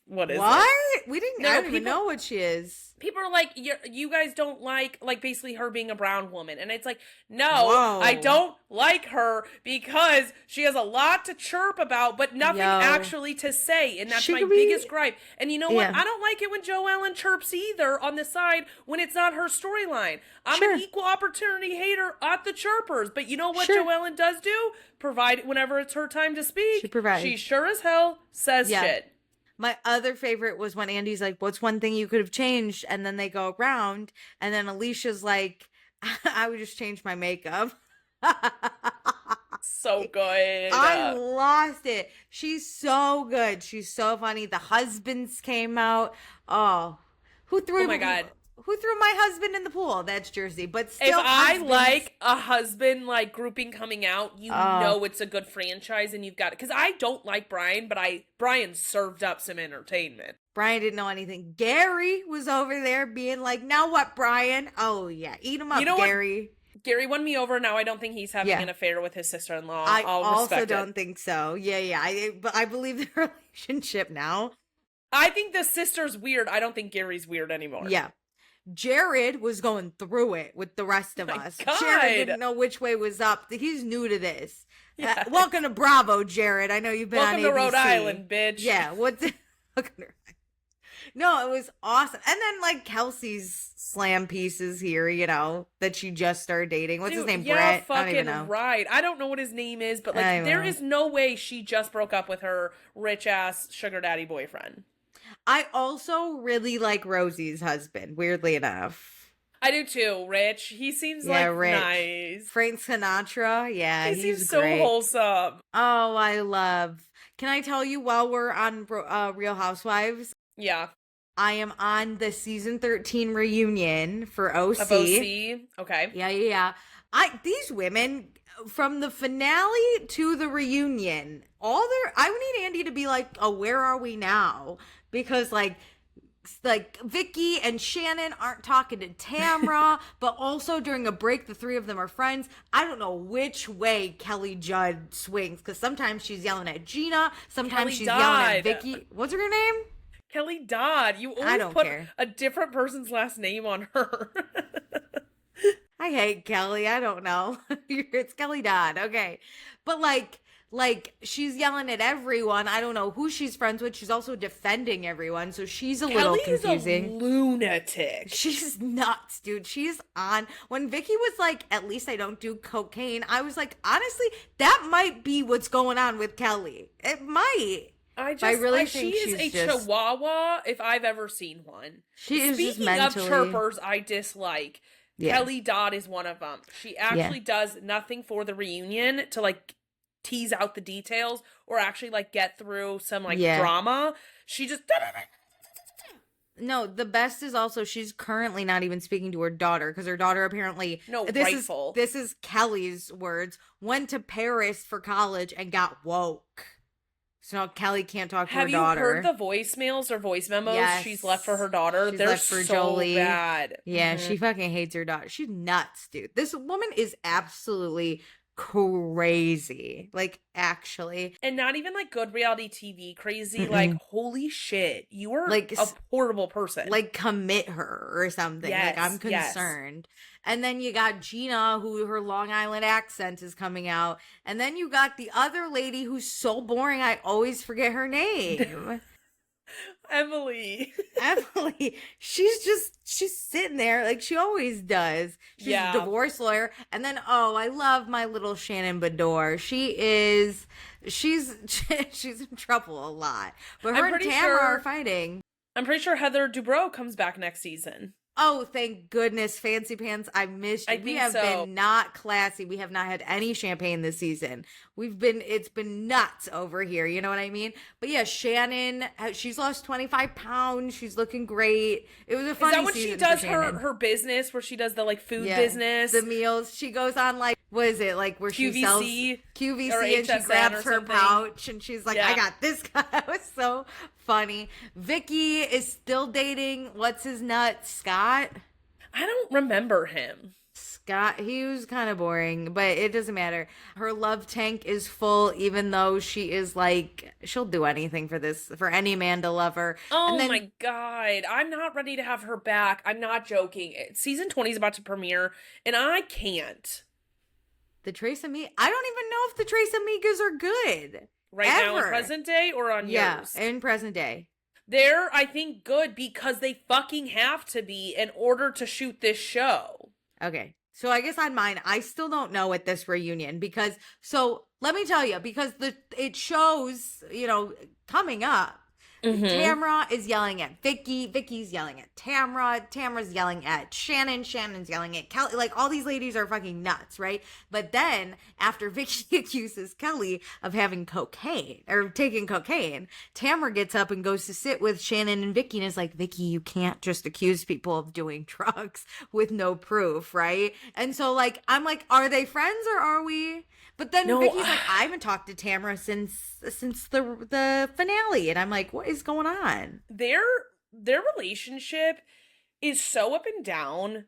What is what? it? I don't even know what she is. People are like, you guys don't like basically her being a brown woman. And it's like, no, Whoa. I don't like her because she has a lot to chirp about, but nothing actually to say. And that's my biggest gripe. And you know what? I don't like it when Joellen chirps either on the side when it's not her storyline. I'm an equal opportunity hater at the chirpers. But you know what Joellen does do? Provide whenever it's her time to speak. She provides. She sure as hell says shit. My other favorite was when Andy's like, what's one thing you could have changed? And then they go around. And then Alicia's like, I would just change my makeup. So good. I lost it. She's so good. She's so funny. The husbands came out. Oh, who threw? Oh my God. Who threw my husband in the pool? That's Jersey. But still, if I like a husband like grouping coming out, you know it's a good franchise, and you've got it. Because I don't like Brian, but Brian served up some entertainment. Brian didn't know anything. Gary was over there being like, "Now what, Brian? Oh yeah, eat him up, Gary." Gary won me over. Now I don't think he's having an affair with his sister-in-law. I I'll also don't think so. Yeah. I believe the relationship now. I think the sister's weird. I don't think Gary's weird anymore. Yeah. Jared was going through it with the rest of us. God. Jared didn't know which way was up. He's new to this. Yeah. Welcome to Bravo, Jared. I know you've been on ABC. Welcome to Rhode Island, bitch. Yeah. No, it was awesome. And then like Kelsey's slam pieces here, you know, that she just started dating. What's his name? Brett? Fucking I don't even know. right. I don't know what his name is, but like there is no way she just broke up with her rich ass sugar daddy boyfriend. I also really like Rosie's husband, weirdly enough. I do too, Rich. He seems like Rich. Nice. Frank Sinatra, yeah, he seems great. So wholesome. Oh, I love. Can I tell you while we're on Real Housewives? Yeah. I am on the season 13 reunion for OC. Of OC? Okay. Yeah. These women, from the finale to the reunion, I would need Andy to be like, oh, where are we now? Because like Vicky and Shannon aren't talking to Tamra, but also during a break, the three of them are friends. I don't know which way Kelly Judd swings, because sometimes she's yelling at Gina, sometimes she's yelling at Vicky. What's her name? Kelly Dodd. You always put a different person's last name on her. I hate Kelly. I don't know. It's Kelly Dodd. Okay. But like she's yelling at everyone. I don't know who she's friends with. She's also defending everyone. So she's a little confusing. Kelly's a lunatic. She's nuts, dude. She's on. When Vicky was like, at least I don't do cocaine, I was like, honestly, that might be what's going on with Kelly. It might. I really think she is a chihuahua if I've ever seen one. She is just mentally. Speaking of chirpers I dislike, Kelly Dodd is one of them. She actually does nothing for the reunion to like tease out the details or actually like get through some like drama. She just No, the best is also she's currently not even speaking to her daughter because her daughter apparently this is Kelly's words, went to Paris for college and got woke. So now Kelly can't talk to her Have you daughter. heard the voicemails or voice memos Yes. she's left for her daughter? She's They're left for so Jolie. bad. Yeah, she fucking hates her daughter. She's nuts, dude. This woman is absolutely crazy. Like, actually. And not even like good reality TV crazy. Like, holy shit, you are like a horrible person. Like, commit her or something. Yes, like, I'm concerned. Yes. And then you got Gina, who her Long Island accent is coming out. And then you got the other lady who's so boring, I always forget her name. Emily. She's sitting there like she always does. She's a divorce lawyer. And then, I love my little Shannon Bedore. She's in trouble a lot. But her and Tamara are fighting. I'm pretty sure Heather Dubrow comes back next season. Oh, thank goodness, Fancy Pants. I missed you. We have been not classy. We have not had any champagne this season. It's been nuts over here. You know what I mean? But yeah, Shannon, she's lost 25 pounds. She's looking great. It was a funny season. Is that when she does her business, where she does the like food business? The meals. She goes on like, what is it? Like where she sells QVC and she grabs her pouch and she's like, I got this guy. It was so funny. Vicky is still dating, what's his nut, Scott? I don't remember him. Scott, he was kind of boring, but it doesn't matter. Her love tank is full, even though she is like, she'll do anything for any man to love her. Oh my God. I'm not ready to have her back. I'm not joking. Season 20 is about to premiere, and I can't. The Trace Amigas, I don't even know if the Trace Amigas are good. Now in present day or on yours? Yeah, in present day. They're, I think, good because they fucking have to be in order to shoot this show. Okay. So I guess on mine, I still don't know at this reunion because, so let me tell you, because it shows, coming up, Tamara is yelling at Vicky, Vicky's yelling at Tamara's yelling at Shannon's yelling at Kelly, like all these ladies are fucking nuts, right? But then after Vicky accuses Kelly of having cocaine or taking cocaine, Tamara gets up and goes to sit with Shannon and Vicky and is like, Vicky, you can't just accuse people of doing drugs with no proof, right? And so like, I'm like, are they friends or are we? But then Vicky's like, I haven't talked to Tamara since the finale. And I'm like, what is going on? Their relationship is so up and down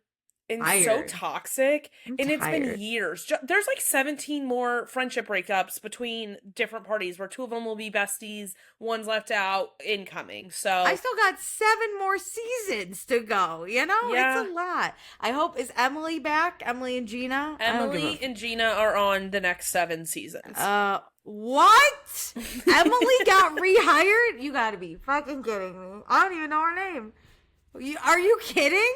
and so toxic. It's been years. There's like 17 more friendship breakups between different parties where 2 of them will be besties, one's left out, incoming. So I still got 7 more seasons to go, It's a lot. I hope, is Emily back? Emily and Gina? Emily and Gina are on the next 7 seasons. What? Emily got rehired? You gotta be fucking kidding me. I don't even know her name. Are you kidding?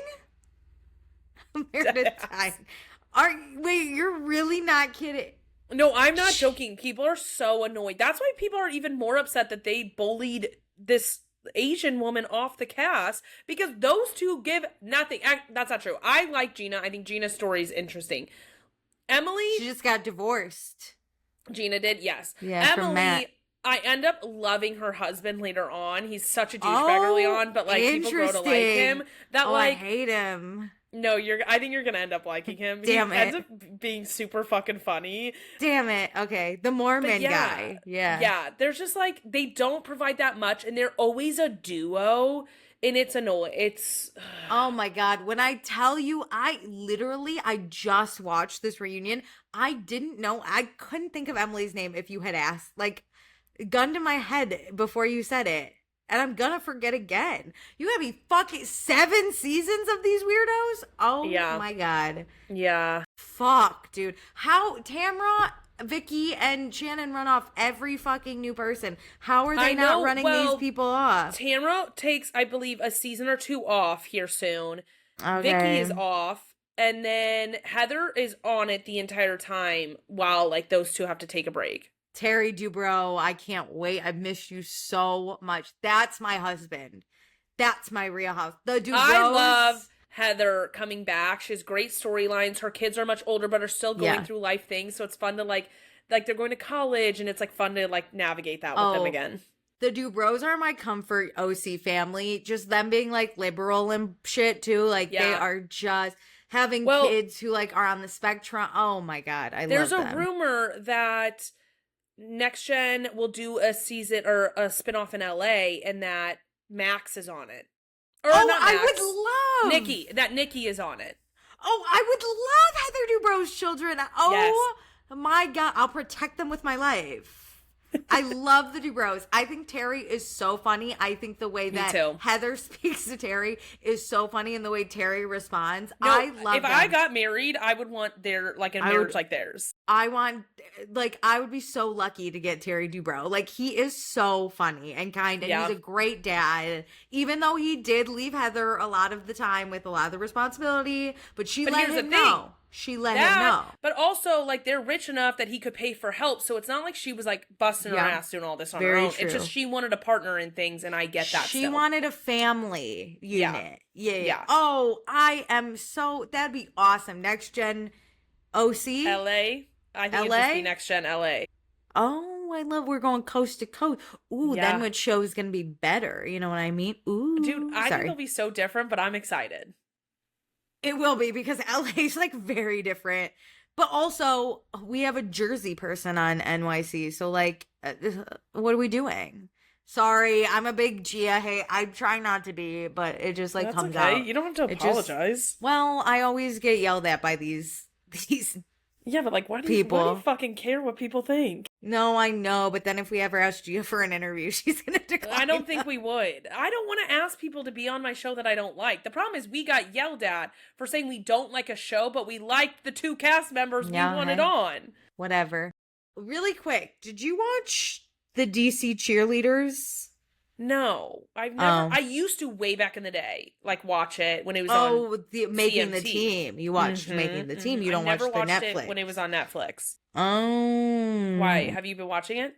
Wait, you're really not kidding? No, I'm not joking. People are so annoyed. That's why people are even more upset that they bullied this Asian woman off the cast, because those two give nothing. That's not true. I like Gina. I think Gina's story is interesting. Emily, she just got divorced. Gina did, yes. Yeah, Emily, from Matt. I end up loving her husband later on. He's such a douchebag early on, but like people grow to like him. I hate him. No, I think you're gonna end up liking him. Damn he ends up being super fucking funny. Damn it. Okay. The Mormon guy. Yeah. Yeah. There's just like, they don't provide that much and they're always a duo and it's annoying. Oh my God. When I tell you, I just watched this reunion. I didn't know. I couldn't think of Emily's name if you had asked. Like, gun to my head before you said it. And I'm gonna forget again. You gotta be fucking 7 seasons of these weirdos? Oh my God. Yeah. Fuck, dude. How Tamara, Vicky, and Shannon run off every fucking new person. How are they not running these people off? Tamara takes, I believe, a season or 2 off here soon. Okay. Vicky is off. And then Heather is on it the entire time while like those 2 have to take a break. Terry Dubrow, I can't wait. I miss you so much. That's my husband. That's my real house. The Dubrows. I love Heather coming back. She has great storylines. Her kids are much older, but are still going through life things. So it's fun to like they're going to college and it's like fun to like navigate that with them again. The Dubrows are my comfort OC family. Just them being like liberal and shit too. Like they are just having kids who like are on the spectrum. Oh my God. I love them. There's a rumor that Next Gen will do a season or a spinoff in LA, and that Max is on it. Or oh, not I Max, would love Nikki. That Nikki is on it. Oh, I would love Heather Dubrow's children. Oh Yes. my God, I'll protect them with my life. I love the Dubrows. I think Terry is so funny. I think the way that too. Heather speaks to Terry is so funny, and the way Terry responds. No, I love if them. I got married, I would want their like a marriage like theirs. I would be so lucky to get Terry Dubrow. Like, he is so funny and kind, and he's a great dad. Even though he did leave Heather a lot of the time with a lot of the responsibility, but let him know. She let him know. But also, like, they're rich enough that he could pay for help, so it's not like she was, like, busting her ass doing all this on her own. True. It's just she wanted a partner in things, and I get that She wanted a family unit. Yeah. Oh, that'd be awesome. Next Gen OC? LA? I think it'd just be Next Gen LA. Oh, I love we're going coast to coast. Ooh, then which show is going to be better? You know what I mean? Ooh. Dude, I think it'll be so different, but I'm excited. It will be, because LA's like very different. But also, we have a Jersey person on NYC. So, like, what are we doing? Sorry, I'm a big Gia. Hey, I'm trying not to be, but it just like comes out. You don't have to apologize. Well, I always get yelled at by these yeah, but like, why do you fucking care what people think? No, I know, but then if we ever ask Gia for an interview, she's gonna decline. I don't think we would. I don't want to ask people to be on my show that I don't like. The problem is we got yelled at for saying we don't like a show, but we liked the 2 cast members we wanted on. Whatever. Really quick, did you watch the DC cheerleaders? No, I've never. I used to way back in the day, like watch it when it was on Making CMT. the Team. You watched Making the Team. You don't watch the Netflix. It when it was on Netflix. Oh, why? Have you been watching it?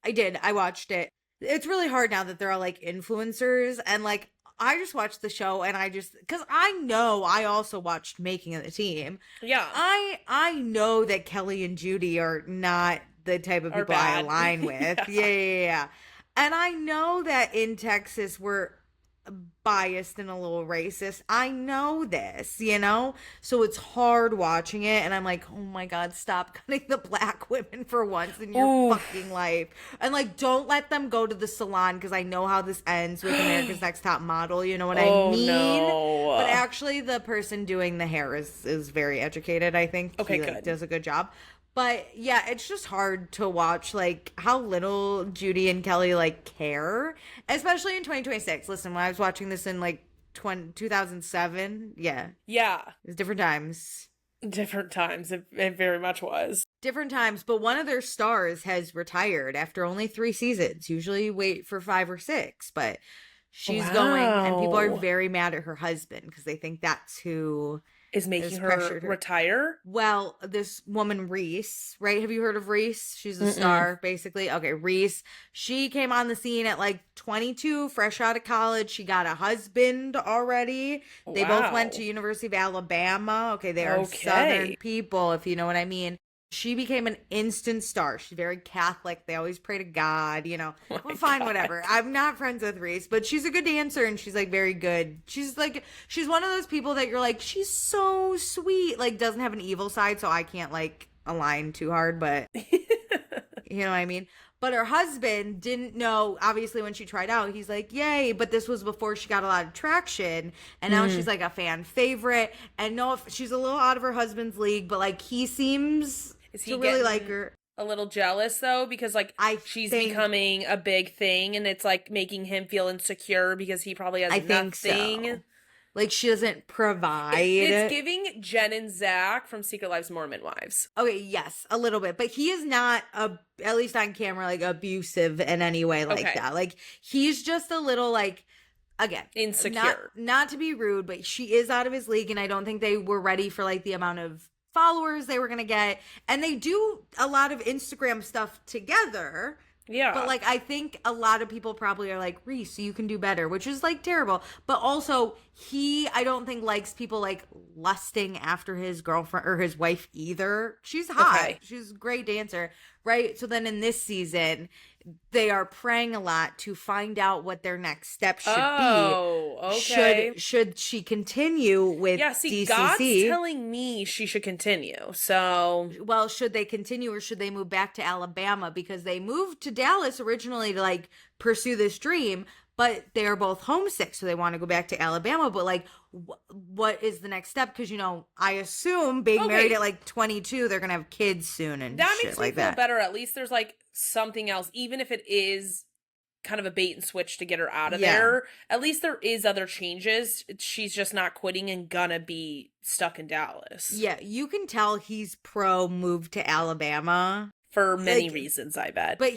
I did. I watched it. It's really hard now that they're all like influencers, and like I just watched the show, and because I know I also watched Making the Team. Yeah, I know that Kelly and Judy are not the type of people I align with. Yeah. And I know that in Texas we're biased and a little racist. I know this, So it's hard watching it, and I'm like, oh my God, stop cutting the black women for once in your fucking life. And like, don't let them go to the salon, because I know how this ends with America's Next Top Model. You know what I mean? No. But actually, the person doing the hair is very educated, I think. Okay, he good. Does a good job. But yeah, it's just hard to watch, like, how little Judy and Kelly, like, care, especially in 2026. Listen, when I was watching this in, like, 2007, yeah. Yeah. It was different times. Different times. It very much was. Different times, but one of their stars has retired after only 3 seasons. Usually wait for 5 or 6, but she's going, and people are very mad at her husband because they think that's who is making her retire. Well, this woman Reese, right? Have you heard of Reese? She's a star, basically. Okay, Reese. She came on the scene at like 22, fresh out of college. She got a husband already. They both went to University of Alabama. Okay, they are Southern people, if you know what I mean. She became an instant star. She's very Catholic. They always pray to God, Well, fine, whatever. I'm not friends with Reese, but she's a good dancer, and she's like very good. She's one of those people that you're like, she's so sweet, like doesn't have an evil side, so I can't like align too hard, but you know what I mean? But her husband didn't know, obviously, when she tried out, he's like, yay, but this was before she got a lot of traction, and now she's like a fan favorite, and no, she's a little out of her husband's league, but like he seems to really like her. A little jealous though, because like she's becoming a big thing, and it's like making him feel insecure because he probably has nothing. So. Like, she doesn't provide. It's giving Jen and Zach from Secret Lives of Mormon Wives. Okay, yes, a little bit. But he is not, at least on camera, like, abusive in any way like that. Like, he's just a little, like, again, insecure. Not to be rude, but she is out of his league, and I don't think they were ready for, like, the amount of followers they were going to get. And they do a lot of Instagram stuff together. Yeah. But, like, I think a lot of people probably are like, Reese, you can do better, which is, like, terrible. But also, I don't think, likes people, like, lusting after his girlfriend or his wife either. She's hot. Okay. She's a great dancer. right? So then in this season, they are praying a lot to find out what their next step should be. Oh, okay. Should she continue with DCC? God's telling me she should continue. So, well, should they continue or should they move back to Alabama? Because they moved to Dallas originally to like pursue this dream, but they are both homesick, so they want to go back to Alabama. But like, what is the next step? Because, you know, I assume being married at like 22, they're gonna have kids soon and that shit makes me like feel that. better. At least there's like something else, even if it is kind of a bait and switch to get her out of there. At least there is other changes. She's just not quitting and gonna be stuck in Dallas. Yeah, you can tell he's pro move to Alabama for many reasons, I bet. But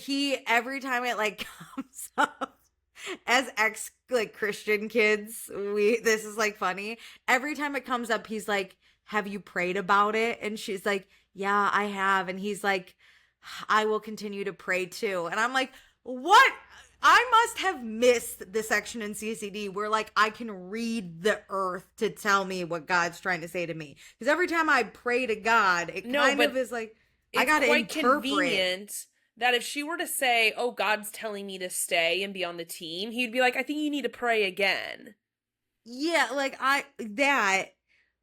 every time it like comes up, as like Christian kids, this is like funny. Every time it comes up, he's like, "Have you prayed about it?" And she's like, "Yeah, I have." And he's like, "I will continue to pray too." And I'm like, what? I must have missed the section in CCD where like I can read the earth to tell me what God's trying to say to me. Because every time I pray to God, it kind of is like, I gotta interpret. Convenient that if she were to say, "Oh, God's telling me to stay and be on the team," he'd be like, "I think you need to pray again." Yeah, like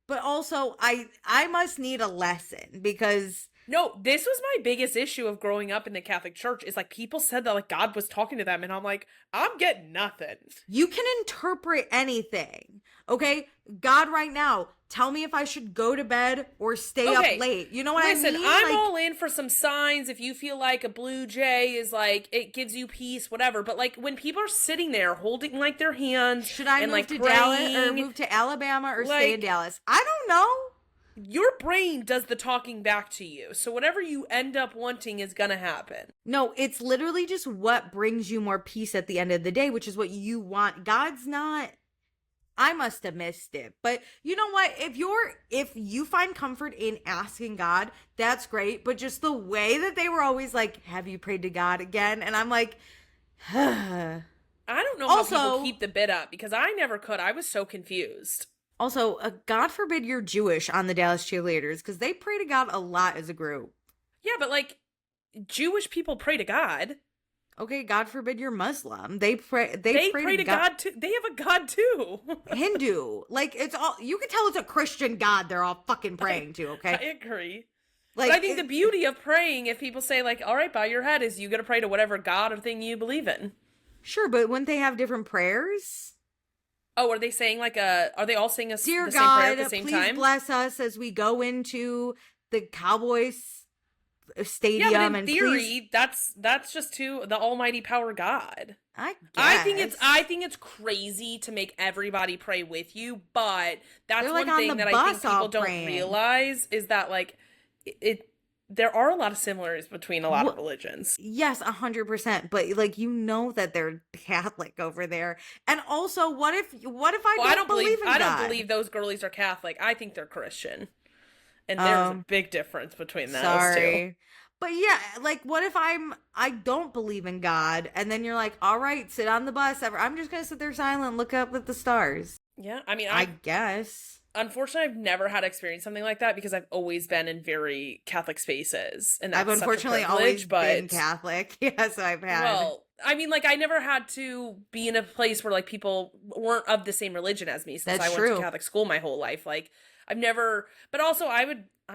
but also I must need a lesson because no, this was my biggest issue of growing up in the Catholic Church is like people said that like God was talking to them and I'm like, I'm getting nothing. You can interpret anything. Okay? God right now, tell me if I should go to bed or stay up late. You know what I mean? Listen, I'm all in for some signs if you feel like a blue jay is like, it gives you peace, whatever. But like when people are sitting there holding like their hands. Should I move like to praying, Dallas or move to Alabama or stay in Dallas? I don't know. Your brain does the talking back to you. So whatever you end up wanting is gonna happen. No, it's literally just what brings you more peace at the end of the day, which is what you want. God's not... I must have missed it. But you know what? If you find comfort in asking God, that's great. But just the way that they were always like, "Have you prayed to God again?" And I'm like, I don't know how people keep the bid up because I never could. I was so confused. Also, God forbid you're Jewish on the Dallas Cheerleaders because they pray to God a lot as a group. Yeah, but like Jewish people pray to God. Okay, God forbid you're Muslim. They pray to God too. They have a God too. Hindu. Like it's all you can tell it's a Christian God they're all fucking praying to, okay? I agree. Like, but I think the beauty of praying, if people say like, "All right, bow your head," is you got to pray to whatever God or thing you believe in. Sure, but wouldn't they have different prayers? Oh, are they saying like are they all saying Dear the God, same prayer at the same please time? bless us as we go into the Cowboys stadium. Yeah, but in and theory, that's just to the almighty power God. I think it's crazy to make everybody pray with you, but that's They're one like thing that I think people don't realize is that like there are a lot of similarities between a lot of religions. Yes, 100%. But like that they're Catholic over there, and also what if I don't believe in God? I don't believe those girlies are Catholic. I think they're Christian, and there's a big difference between those two. But yeah, like what if I don't believe in God, and then you're like, all right, sit on the bus. I'm just gonna sit there silent, look up at the stars. Yeah, I mean, I guess. Unfortunately, I've never had experience something like that because I've always been in very Catholic spaces, and that's I've unfortunately always been Catholic. Yes, I've had. Well, I mean, like I never had to be in a place where like people weren't of the same religion as me since I went to Catholic school my whole life. Like I've never, but also I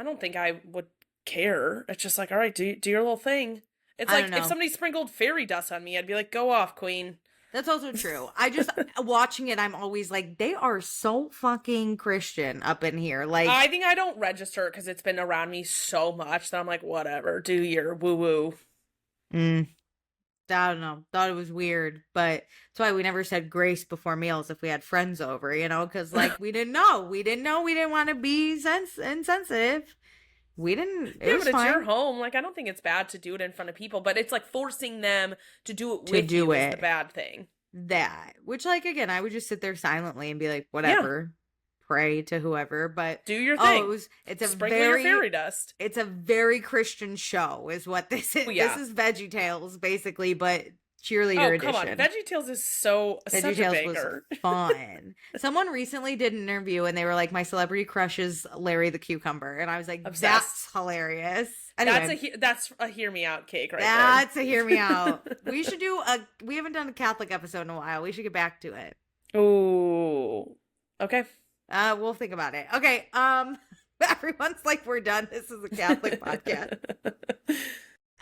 don't think I would care. It's just like, all right, do your little thing. It's like if somebody sprinkled fairy dust on me, I'd be like, go off, queen. That's also true. I just, watching it, I'm always like, they are so fucking Christian up in here. Like, I think I don't register because it's been around me so much that I'm like, whatever, do your woo-woo. I don't know. Thought it was weird. But that's why we never said grace before meals if we had friends over, because like, we didn't know. We didn't want to be insensitive. We didn't. It was but fine. It's your home. Like, I don't think it's bad to do it in front of people, but it's like forcing them to do it with you is the bad thing. That, which, like, again, I would just sit there silently and be like, whatever, pray to whoever, but do your thing. It's a Sprinkle your fairy dust. It's a very Christian show, is what this is. Yeah. This is Veggie Tales, basically, but cheerleader edition. Come on, Veggie Tales is such a banger. Was fun. Someone recently did an interview and they were like, my celebrity crush is Larry the Cucumber, and I was like, obsessed. That's hilarious. Anyway, that's a hear me out cake right that's a hear me out. We should do we haven't done a Catholic episode in a while. We should get back to it. there. Ooh. Okay. We'll think about it. Okay. Everyone's like, we're done. This is a Catholic podcast.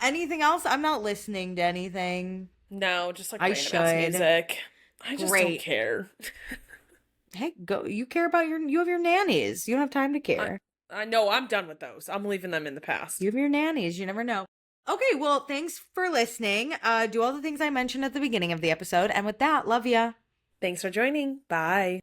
Anything else? I'm not listening to anything. No, just like I random ass should. music. I just don't care. Hey, go. You care about you have your nannies. You don't have time to care. I know, I'm done with those. I'm leaving them in the past. You have your nannies. You never know. Okay, well, thanks for listening. Do all the things I mentioned at the beginning of the episode. And with that, love ya. Thanks for joining. Bye.